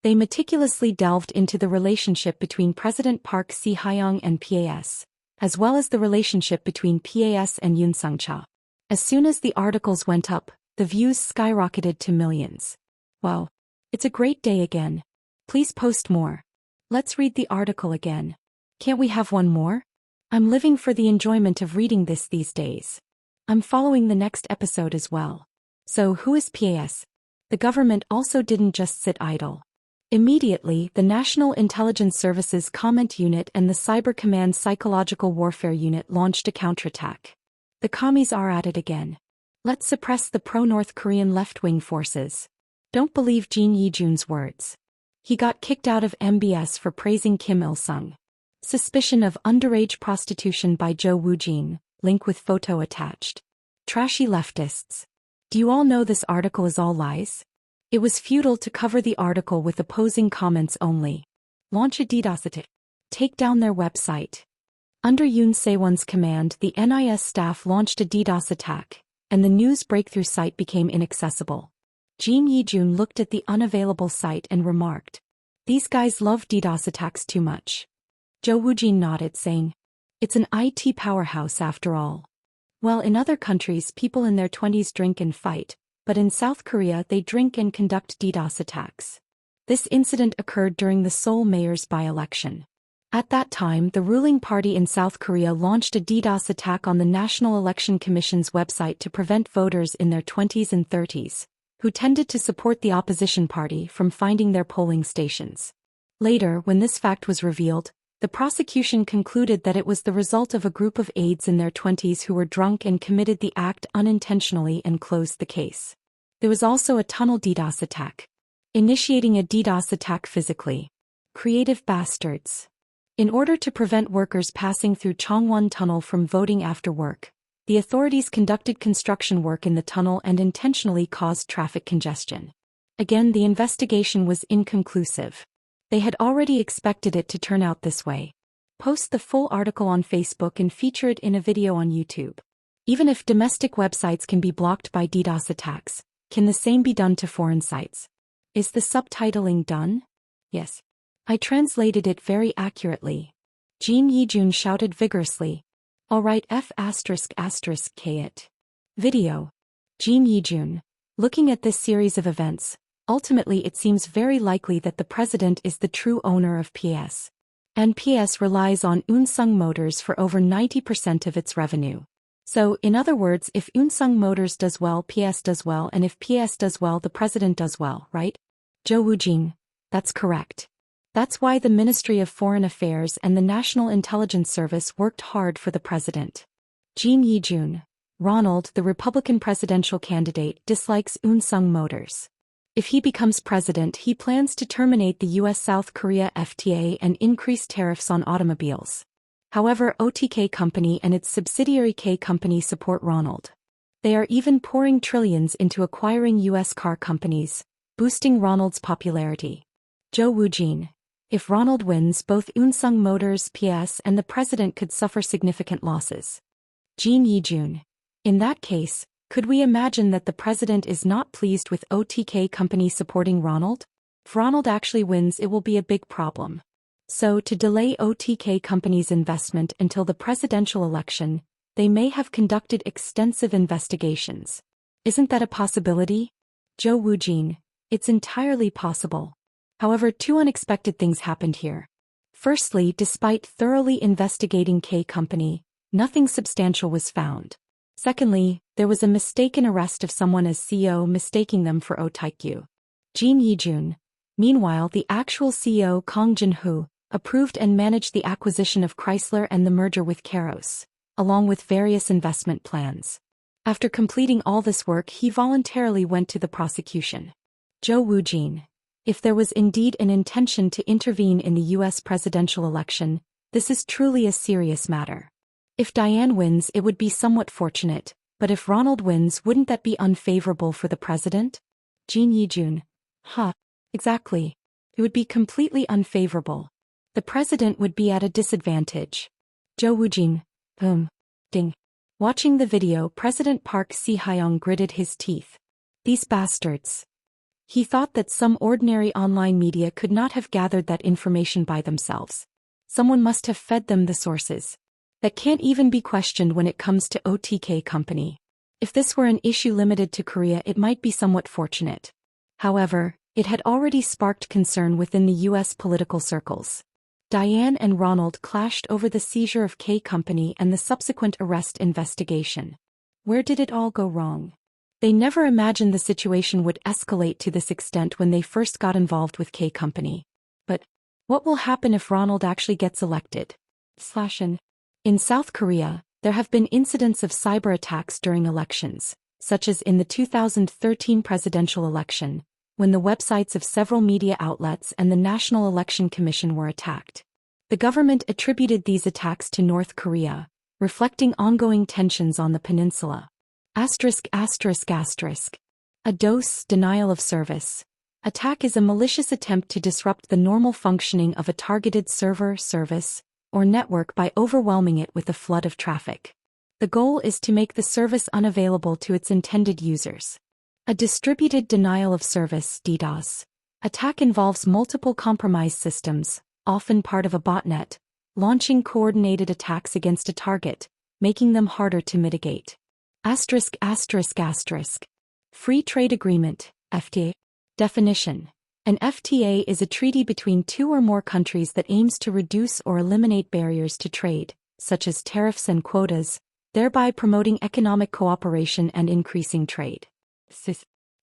They meticulously delved into the relationship between President Park Si-hyung and PAS, as well as the relationship between PAS and Yoon Sung-cha. As soon as the articles went up, the views skyrocketed to millions. Wow. It's a great day again. Please post more. Let's read the article again. Can't we have one more? I'm living for the enjoyment of reading this these days. I'm following the next episode as well. So who is PAS? The government also didn't just sit idle. Immediately, the National Intelligence Services Comment Unit and the Cyber Command Psychological Warfare Unit launched a counterattack. The commies are at it again. Let's suppress the pro-North Korean left-wing forces. Don't believe Jin Yi-jun's words. He got kicked out of MBS for praising Kim Il-sung. Suspicion of underage prostitution by Jo Woo-jin, link with photo attached. Trashy leftists. Do you all know this article is all lies? It was futile to cover the article with opposing comments only. Launch a DDoS attack. Take down their website. Under Yoon Se-won's command, the NIS staff launched a DDoS attack, and the news breakthrough site became inaccessible. Jin Yi-jun looked at the unavailable site and remarked, "These guys love DDoS attacks too much." Jo Woo-jin nodded, saying, "It's an IT powerhouse after all." Well, in other countries people in their 20s drink and fight, but in South Korea they drink and conduct DDoS attacks. This incident occurred during the Seoul mayor's by-election. At that time, the ruling party in South Korea launched a DDoS attack on the National Election Commission's website to prevent voters in their 20s and 30s, who tended to support the opposition party, from finding their polling stations. Later, when this fact was revealed, the prosecution concluded that it was the result of a group of aides in their 20s who were drunk and committed the act unintentionally and closed the case. There was also a tunnel DDoS attack. Initiating a DDoS attack physically. Creative bastards. In order to prevent workers passing through Chongwon Tunnel from voting after work, the authorities conducted construction work in the tunnel and intentionally caused traffic congestion. Again, the investigation was inconclusive. They had already expected it to turn out this way. Post the full article on Facebook and feature it in a video on YouTube. Even if domestic websites can be blocked by DDoS attacks, can the same be done to foreign sites? Is the subtitling done? Yes. I translated it very accurately. Jin Yi-jun shouted vigorously. Alright, K it. Video. Jin Yi-jun. Looking at this series of events, ultimately it seems very likely that the president is the true owner of PS. And PS relies on Unsung Motors for over 90% of its revenue. So, in other words, if Unsung Motors does well, PS does well, and if PS does well, the president does well, right? Jo Woo-jin. That's correct. That's why the Ministry of Foreign Affairs and the National Intelligence Service worked hard for the president. Jin Yi-jun. Ronald, the Republican presidential candidate, dislikes Unsung Motors. If he becomes president, he plans to terminate the U.S.-South Korea FTA and increase tariffs on automobiles. However, OTK Company and its subsidiary K Company support Ronald. They are even pouring trillions into acquiring U.S. car companies, boosting Ronald's popularity. Jo Woo-jin. If Ronald wins, both Unsung Motors, PS, and the president could suffer significant losses. Jin Yi-jun. In that case, could we imagine that the president is not pleased with OTK Company supporting Ronald? If Ronald actually wins, it will be a big problem. So, to delay OTK Company's investment until the presidential election, they may have conducted extensive investigations. Isn't that a possibility? Jo Woo-jin. It's entirely possible. However, two unexpected things happened here. Firstly, despite thoroughly investigating K Company, nothing substantial was found. Secondly, there was a mistaken arrest of someone as CEO mistaking them for Oh Taekyu. Jin Yijun. Meanwhile, the actual CEO Kong Jin-hoo approved and managed the acquisition of Chrysler and the merger with Keros, along with various investment plans. After completing all this work, he voluntarily went to the prosecution. Zhou Wujin. If there was indeed an intention to intervene in the U.S. presidential election, this is truly a serious matter. If Diane wins, it would be somewhat fortunate, but if Ronald wins, wouldn't that be unfavorable for the president? Jin Yijun. Exactly. It would be completely unfavorable. The president would be at a disadvantage. Zhou Wujin. Ding. Watching the video, President Park Si-hyung gritted his teeth. These bastards. He thought that some ordinary online media could not have gathered that information by themselves. Someone must have fed them the sources. That can't even be questioned when it comes to OTK company. If this were an issue limited to Korea, it might be somewhat fortunate. However, it had already sparked concern within the U.S. political circles. Diane and Ronald clashed over the seizure of K Company and the subsequent arrest investigation. Where did it all go wrong? They never imagined the situation would escalate to this extent when they first got involved with K Company. But what will happen if Ronald actually gets elected? In South Korea, there have been incidents of cyber attacks during elections, such as in the 2013 presidential election, when the websites of several media outlets and the National Election Commission were attacked. The government attributed these attacks to North Korea, reflecting ongoing tensions on the peninsula. A DOS, denial of service. Attack is a malicious attempt to disrupt the normal functioning of a targeted server, service, or network by overwhelming it with a flood of traffic. The goal is to make the service unavailable to its intended users. A distributed denial of service (DDoS) attack involves multiple compromised systems, often part of a botnet, launching coordinated attacks against a target, making them harder to mitigate. Free Trade Agreement, FTA. Definition. An FTA is a treaty between two or more countries that aims to reduce or eliminate barriers to trade, such as tariffs and quotas, thereby promoting economic cooperation and increasing trade.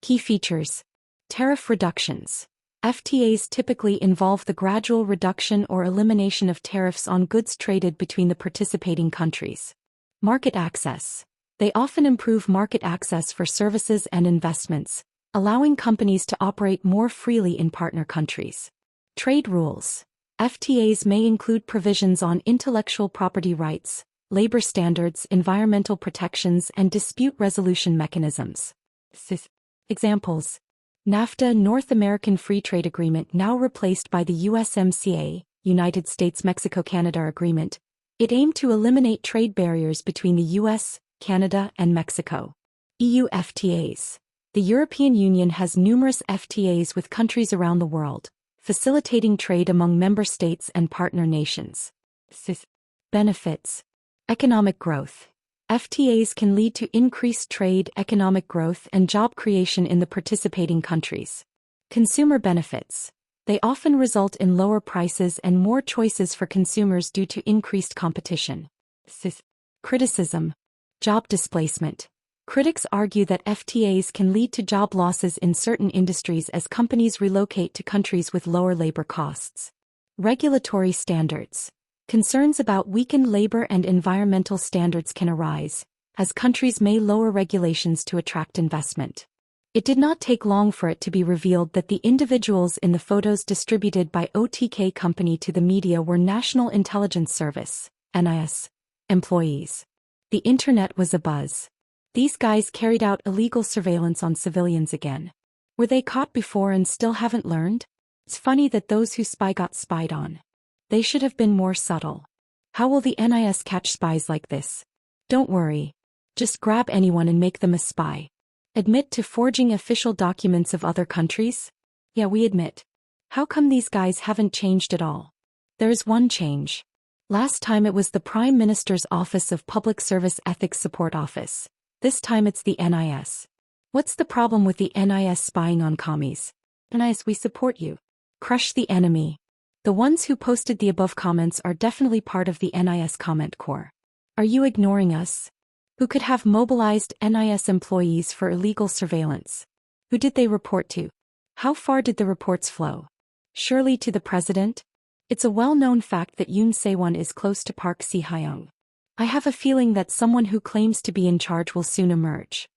Key features. Tariff reductions. FTAs typically involve the gradual reduction or elimination of tariffs on goods traded between the participating countries. Market access. They often improve market access for services and investments, allowing companies to operate more freely in partner countries. Trade rules. FTAs may include provisions on intellectual property rights, labor standards, environmental protections, and dispute resolution mechanisms. Examples. NAFTA, North American Free Trade Agreement, now replaced by the USMCA, United States-Mexico-Canada Agreement. It aimed to eliminate trade barriers between the US, Canada, and Mexico. EU FTAs. The European Union has numerous FTAs with countries around the world, facilitating trade among member states and partner nations. Benefits. Economic growth. FTAs can lead to increased trade, economic growth, and job creation in the participating countries. Consumer benefits. They often result in lower prices and more choices for consumers due to increased competition. Criticism. Job displacement. Critics argue that FTAs can lead to job losses in certain industries as companies relocate to countries with lower labor costs. Regulatory standards. Concerns about weakened labor and environmental standards can arise, as countries may lower regulations to attract investment. It did not take long for it to be revealed that the individuals in the photos distributed by OTK Company to the media were National Intelligence Service, NIS, employees. The internet was abuzz. These guys carried out illegal surveillance on civilians again. Were they caught before and still haven't learned? It's funny that those who spy got spied on. They should have been more subtle. How will the NIS catch spies like this? Don't worry. Just grab anyone and make them a spy. Admit to forging official documents of other countries? Yeah, we admit. How come these guys haven't changed at all? There is one change. Last time it was the Prime Minister's Office of Public Service Ethics Support Office. This time it's the NIS. What's the problem with the NIS spying on commies? NIS, we support you. Crush the enemy. The ones who posted the above comments are definitely part of the NIS comment core. Are you ignoring us? Who could have mobilized NIS employees for illegal surveillance? Who did they report to? How far did the reports flow? Surely to the president? It's a well-known fact that Yoon Se-won is close to Park Si-hyung. I have a feeling that someone who claims to be in charge will soon emerge.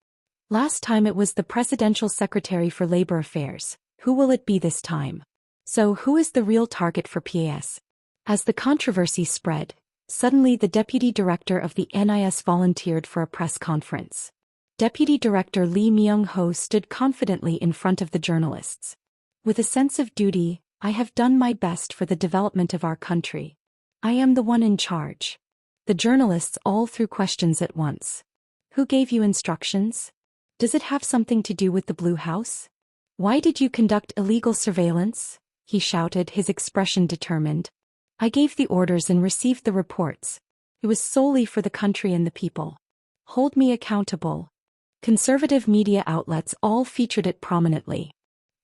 Last time it was the Presidential Secretary for Labor Affairs. Who will it be this time? So who is the real target for PAS? As the controversy spread, suddenly the deputy director of the NIS volunteered for a press conference. Deputy Director Lee Myung-ho stood confidently in front of the journalists. With a sense of duty, I have done my best for the development of our country. I am the one in charge. The journalists all threw questions at once. Who gave you instructions? Does it have something to do with the Blue House? Why did you conduct illegal surveillance? He shouted, his expression determined. I gave the orders and received the reports. It was solely for the country and the people. Hold me accountable. Conservative media outlets all featured it prominently.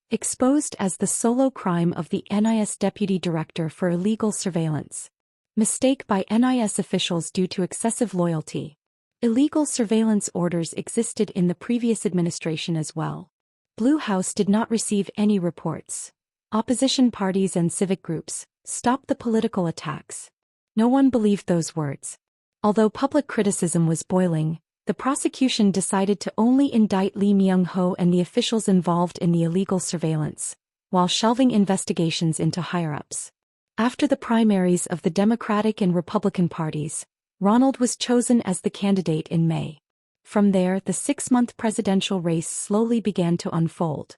Exposed as the solo crime of the NIS deputy director for illegal surveillance. Mistake by NIS officials due to excessive loyalty. Illegal surveillance orders existed in the previous administration as well. Blue House did not receive any reports. Opposition parties and civic groups, stop the political attacks. No one believed those words. Although public criticism was boiling, the prosecution decided to only indict Lee Myung-ho and the officials involved in the illegal surveillance, while shelving investigations into higher-ups. After the primaries of the Democratic and Republican parties, Ronald was chosen as the candidate in May. From there, the 6-month presidential race slowly began to unfold.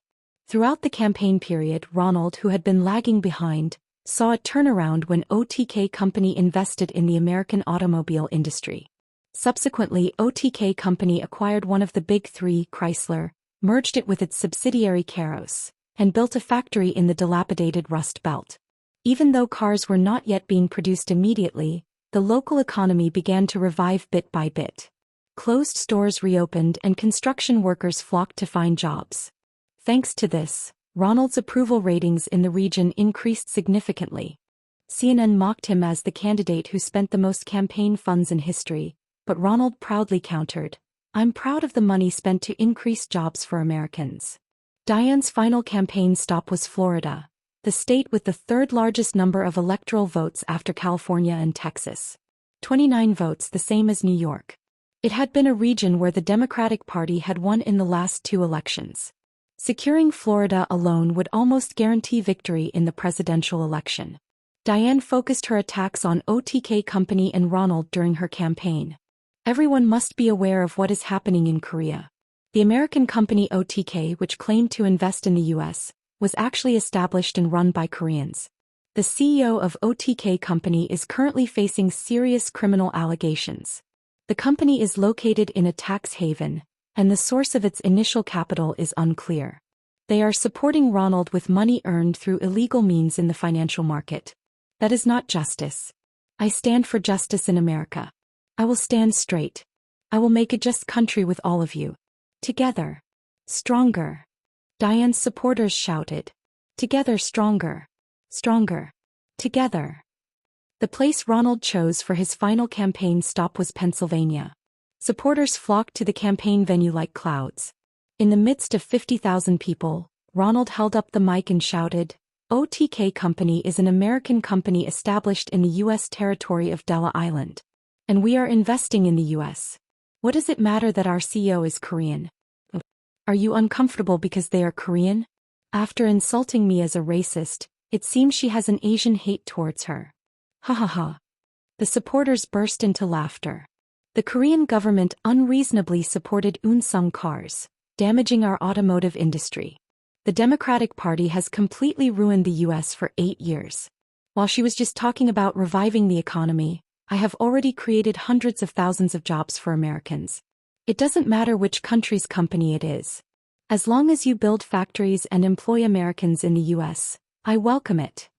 Throughout the campaign period, Ronald, who had been lagging behind, saw a turnaround when OTK Company invested in the American automobile industry. Subsequently, OTK Company acquired one of the big three, Chrysler, merged it with its subsidiary Caros, and built a factory in the dilapidated Rust Belt. Even though cars were not yet being produced immediately, the local economy began to revive bit by bit. Closed stores reopened and construction workers flocked to find jobs. Thanks to this, Ronald's approval ratings in the region increased significantly. CNN mocked him as the candidate who spent the most campaign funds in history, but Ronald proudly countered, "I'm proud of the money spent to increase jobs for Americans." Diane's final campaign stop was Florida, the state with the third-largest number of electoral votes after California and Texas. 29 votes, the same as New York. It had been a region where the Democratic Party had won in the last 2 elections. Securing Florida alone would almost guarantee victory in the presidential election. Diane focused her attacks on OTK Company and Ronald during her campaign. Everyone must be aware of what is happening in Korea. The American company OTK, which claimed to invest in the U.S., was actually established and run by Koreans. The CEO of OTK Company is currently facing serious criminal allegations. The company is located in a tax haven, and the source of its initial capital is unclear. They are supporting Ronald with money earned through illegal means in the financial market. That is not justice. I stand for justice in America. I will stand straight. I will make a just country with all of you. Together. Stronger. Diane's supporters shouted. Together stronger. Stronger. Together. The place Ronald chose for his final campaign stop was Pennsylvania. Supporters flocked to the campaign venue like clouds. In the midst of 50,000 people, Ronald held up the mic and shouted, "OTK Company is an American company established in the U.S. territory of Dela Island. And we are investing in the U.S. What does it matter that our CEO is Korean? Are you uncomfortable because they are Korean? After insulting me as a racist, it seems she has an Asian hate towards her. Ha ha ha." The supporters burst into laughter. The Korean government unreasonably supported Unsung cars, damaging our automotive industry. The Democratic Party has completely ruined the U.S. for 8 years. While she was just talking about reviving the economy, I have already created hundreds of thousands of jobs for Americans. It doesn't matter which country's company it is. As long as you build factories and employ Americans in the U.S., I welcome it.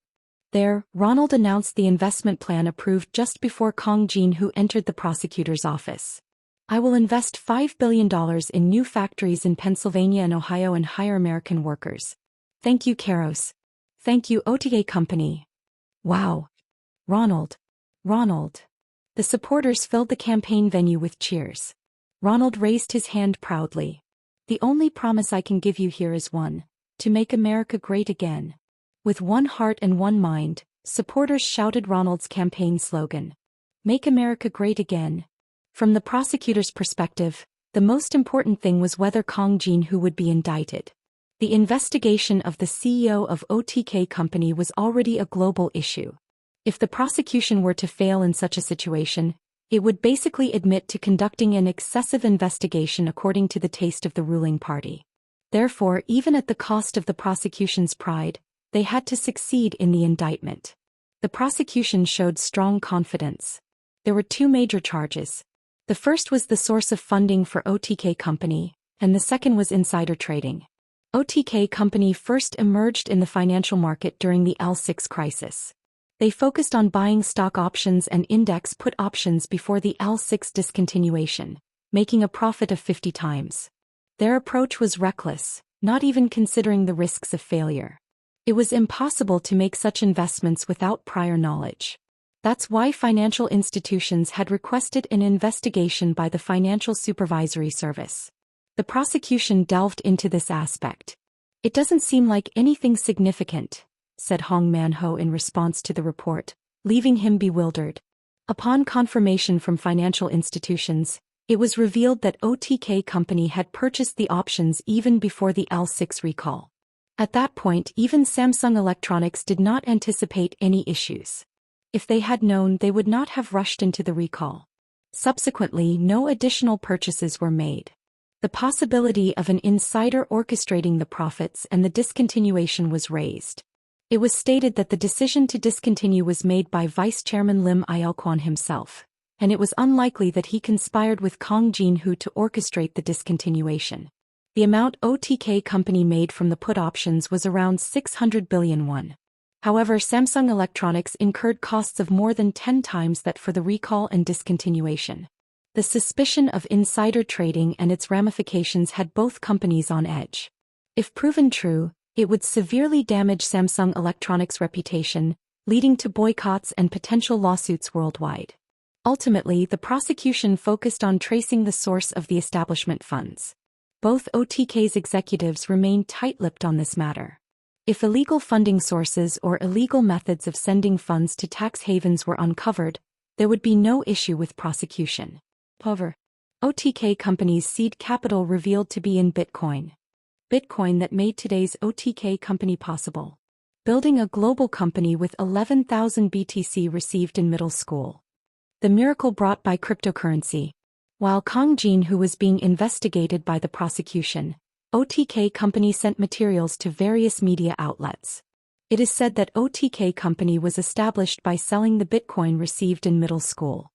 There, Ronald announced the investment plan approved just before Kong Jin-woo entered the prosecutor's office. "I will invest $5 billion in new factories in Pennsylvania and Ohio and hire American workers. Thank you, Caros. Thank you, OTA Company." Wow. Ronald. Ronald. The supporters filled the campaign venue with cheers. Ronald raised his hand proudly. "The only promise I can give you here is one: to make America great again." With one heart and one mind, supporters shouted Ronald's campaign slogan. Make America great again. From the prosecutor's perspective, the most important thing was whether Kang Jin-hu would be indicted. The investigation of the CEO of OTK company was already a global issue. If the prosecution were to fail in such a situation, it would basically admit to conducting an excessive investigation according to the taste of the ruling party. Therefore, even at the cost of the prosecution's pride, they had to succeed in the indictment. The prosecution showed strong confidence. There were two major charges. The first was the source of funding for OTK company, and the second was insider trading. OTK company first emerged in the financial market during the L6 crisis. They focused on buying stock options and index put options before the L6 discontinuation, making a profit of 50 times. Their approach was reckless, not even considering the risks of failure. It was impossible to make such investments without prior knowledge. That's why financial institutions had requested an investigation by the Financial Supervisory Service. The prosecution delved into this aspect. "It doesn't seem like anything significant," said Hong Man-ho in response to the report, leaving him bewildered. Upon confirmation from financial institutions, it was revealed that OTK company had purchased the options even before the L6 recall. At that point, even Samsung Electronics did not anticipate any issues. If they had known, they would not have rushed into the recall. Subsequently, no additional purchases were made. The possibility of an insider orchestrating the profits and the discontinuation was raised. It was stated that the decision to discontinue was made by Vice Chairman Lim Il-kwon himself, and it was unlikely that he conspired with Kang Jin-hu to orchestrate the discontinuation. The amount OTK company made from the put options was around 600 billion won. However, Samsung Electronics incurred costs of more than 10 times that for the recall and discontinuation. The suspicion of insider trading and its ramifications had both companies on edge. If proven true, it would severely damage Samsung Electronics' reputation, leading to boycotts and potential lawsuits worldwide. Ultimately, the prosecution focused on tracing the source of the establishment funds. Both OTK's executives remained tight-lipped on this matter. If illegal funding sources or illegal methods of sending funds to tax havens were uncovered, there would be no issue with prosecution. However, OTK company's seed capital revealed to be in Bitcoin. Bitcoin that made today's OTK company possible. Building a global company with 11,000 BTC received in middle school. The miracle brought by cryptocurrency. While Kang Jin-hu was being investigated by the prosecution, OTK company sent materials to various media outlets. It is said that OTK company was established by selling the Bitcoin received in middle school.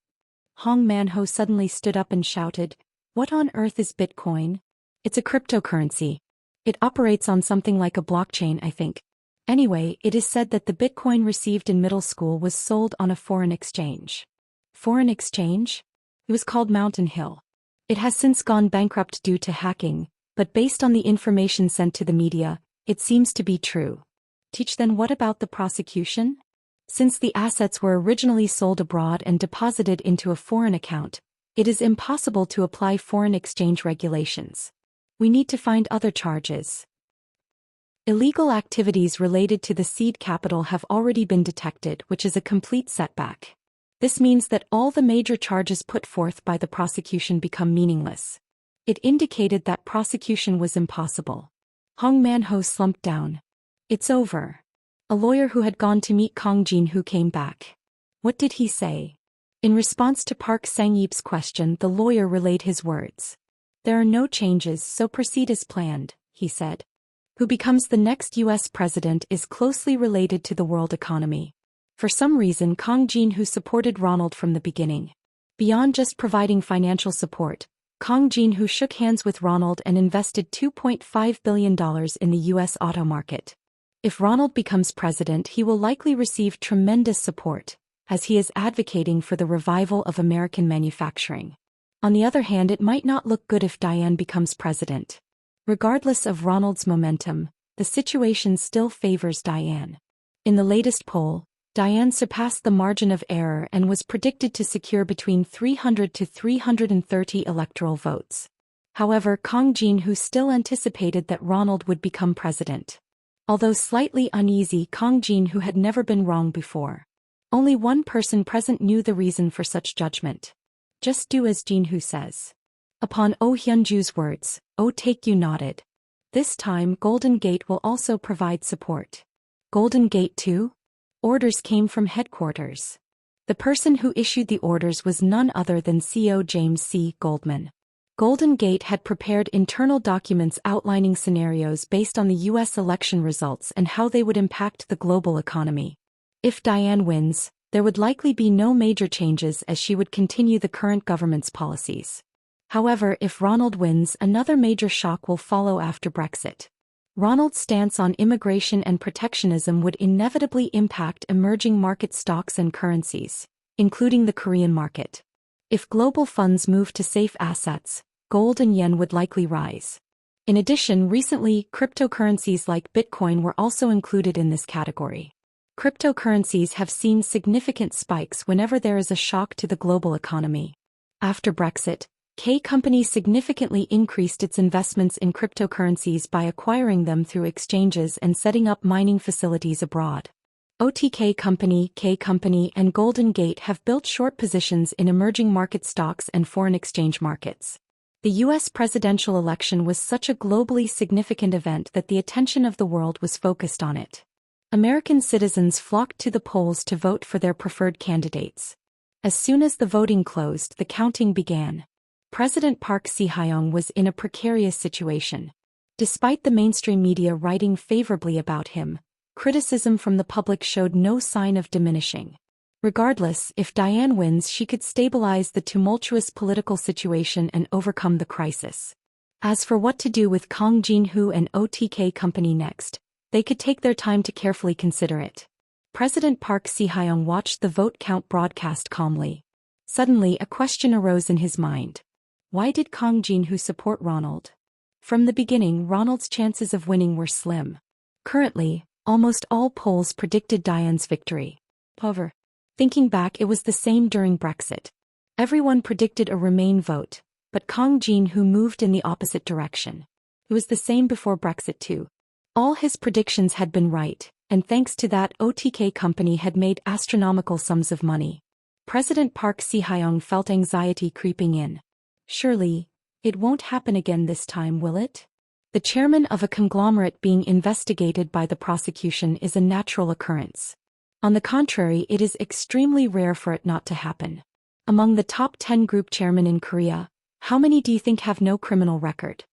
Hong Man-ho suddenly stood up and shouted, "What on earth is Bitcoin?" "It's a cryptocurrency. It operates on something like a blockchain, I think. Anyway, it is said that the Bitcoin received in middle school was sold on a foreign exchange." Foreign exchange? It was called Mountain Hill. It has since gone bankrupt due to hacking, but based on the information sent to the media, it seems to be true. Then what about the prosecution? Since the assets were originally sold abroad and deposited into a foreign account, it is impossible to apply foreign exchange regulations. We need to find other charges. Illegal activities related to the seed capital have already been detected, which is a complete setback. This means that all the major charges put forth by the prosecution become meaningless. It indicated that prosecution was impossible. Hong Man-ho slumped down. "It's over." A lawyer who had gone to meet Kang Jin-hu came back. What did he say? In response to Park Sang-yeep's question, the lawyer relayed his words. "There are no changes, so proceed as planned," he said. Who becomes the next U.S. president is closely related to the world economy. For some reason, Kang Jin-hu supported Ronald from the beginning. Beyond just providing financial support, Kang Jin-hu shook hands with Ronald and invested $2.5 billion in the U.S. auto market. If Ronald becomes president, he will likely receive tremendous support, as he is advocating for the revival of American manufacturing. On the other hand, it might not look good if Diane becomes president. Regardless of Ronald's momentum, the situation still favors Diane. In the latest poll, Diane surpassed the margin of error and was predicted to secure between 300 to 330 electoral votes. However, Kang Jin-woo still anticipated that Ronald would become president. Although slightly uneasy, Kang Jin-woo had never been wrong before. Only one person present knew the reason for such judgment. Just do as Jin-woo says. Upon Oh Hyun-ju's words, Oh Taek-yu nodded. This time Golden Gate will also provide support. Golden Gate too? Orders came from headquarters. The person who issued the orders was none other than CEO James C. Goldman. Golden Gate had prepared internal documents outlining scenarios based on the U.S. election results and how they would impact the global economy. If Diane wins, there would likely be no major changes as she would continue the current government's policies. However, if Ronald wins, another major shock will follow after Brexit. Ronald's stance on immigration and protectionism would inevitably impact emerging market stocks and currencies, including the Korean market. If global funds move to safe assets, gold and yen would likely rise. In addition, recently, cryptocurrencies like Bitcoin were also included in this category. Cryptocurrencies have seen significant spikes whenever there is a shock to the global economy. After Brexit, K Company significantly increased its investments in cryptocurrencies by acquiring them through exchanges and setting up mining facilities abroad. OTK Company, K Company, and Golden Gate have built short positions in emerging market stocks and foreign exchange markets. The U.S. presidential election was such a globally significant event that the attention of the world was focused on it. American citizens flocked to the polls to vote for their preferred candidates. As soon as the voting closed, the counting began. President Park Si-hyung was in a precarious situation. Despite the mainstream media writing favorably about him, criticism from the public showed no sign of diminishing. Regardless, if Diane wins, she could stabilize the tumultuous political situation and overcome the crisis. As for what to do with Kang Jin-woo and OTK Company next, they could take their time to carefully consider it. President Park Si-hyung watched the vote count broadcast calmly. Suddenly, a question arose in his mind. Why did Kang Jin-woo support Ronald? From the beginning, Ronald's chances of winning were slim. Currently, almost all polls predicted Diane's victory. However, thinking back, it was the same during Brexit. Everyone predicted a Remain vote, but Kang Jin-woo moved in the opposite direction. It was the same before Brexit too. All his predictions had been right, and thanks to that, OTK Company had made astronomical sums of money. President Park Si-hyung felt anxiety creeping in. Surely, it won't happen again this time, will it? The chairman of a conglomerate being investigated by the prosecution is a natural occurrence. On the contrary, it is extremely rare for it not to happen. Among the top 10 group chairmen in Korea, how many do you think have no criminal record?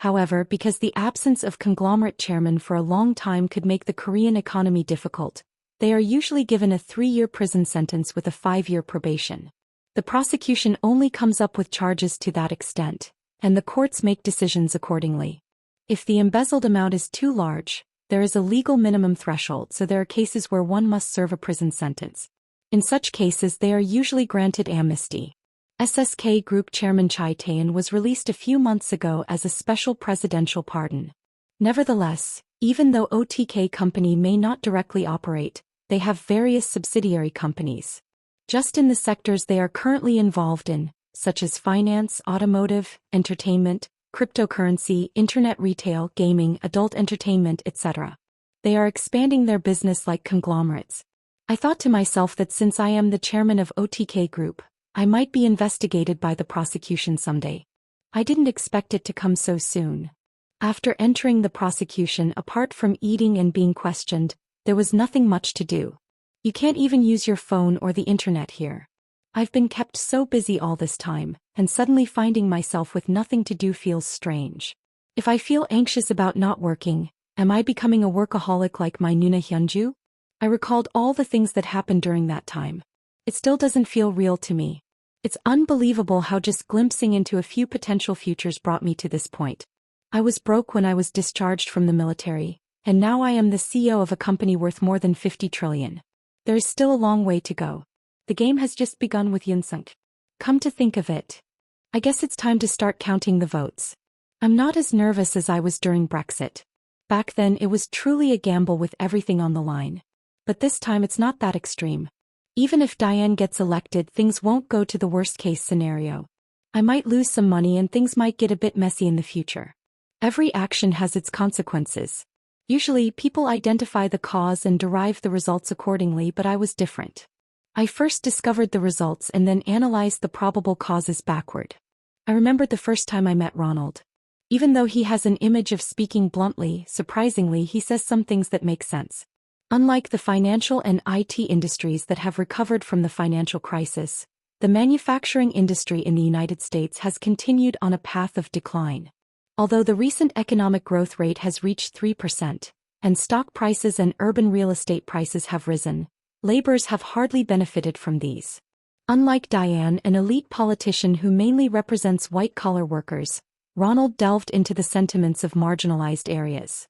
However, because the absence of conglomerate chairmen for a long time could make the Korean economy difficult, they are usually given a 3-year prison sentence with a 5-year probation. The prosecution only comes up with charges to that extent, and the courts make decisions accordingly. If the embezzled amount is too large, there is a legal minimum threshold, so there are cases where one must serve a prison sentence. In such cases, they are usually granted amnesty. SSK Group Chairman Chai Tae-in was released a few months ago as a special presidential pardon. Nevertheless, even though OTK Company may not directly operate, they have various subsidiary companies. Just in the sectors they are currently involved in, such as finance, automotive, entertainment, cryptocurrency, internet retail, gaming, adult entertainment, etc. They are expanding their business like conglomerates. I thought to myself that since I am the chairman of OTK Group, I might be investigated by the prosecution someday. I didn't expect it to come so soon. After entering the prosecution, apart from eating and being questioned, there was nothing much to do. You can't even use your phone or the internet here. I've been kept so busy all this time, and suddenly finding myself with nothing to do feels strange. If I feel anxious about not working, am I becoming a workaholic like my Nuna Hyunju? I recalled all the things that happened during that time. It still doesn't feel real to me. It's unbelievable how just glimpsing into a few potential futures brought me to this point. I was broke when I was discharged from the military, and now I am the CEO of a company worth more than 50 trillion. There is still a long way to go. The game has just begun with Yunsung. Come to think of it, I guess it's time to start counting the votes. I'm not as nervous as I was during Brexit. Back then it was truly a gamble with everything on the line. But this time it's not that extreme. Even if Diane gets elected, things won't go to the worst-case scenario. I might lose some money and things might get a bit messy in the future. Every action has its consequences. Usually, people identify the cause and derive the results accordingly, but I was different. I first discovered the results and then analyzed the probable causes backward. I remembered the first time I met Ronald. Even though he has an image of speaking bluntly, surprisingly, he says some things that make sense. Unlike the financial and IT industries that have recovered from the financial crisis, the manufacturing industry in the United States has continued on a path of decline. Although the recent economic growth rate has reached 3%, and stock prices and urban real estate prices have risen, laborers have hardly benefited from these. Unlike Diane, an elite politician who mainly represents white-collar workers, Ronald delved into the sentiments of marginalized areas.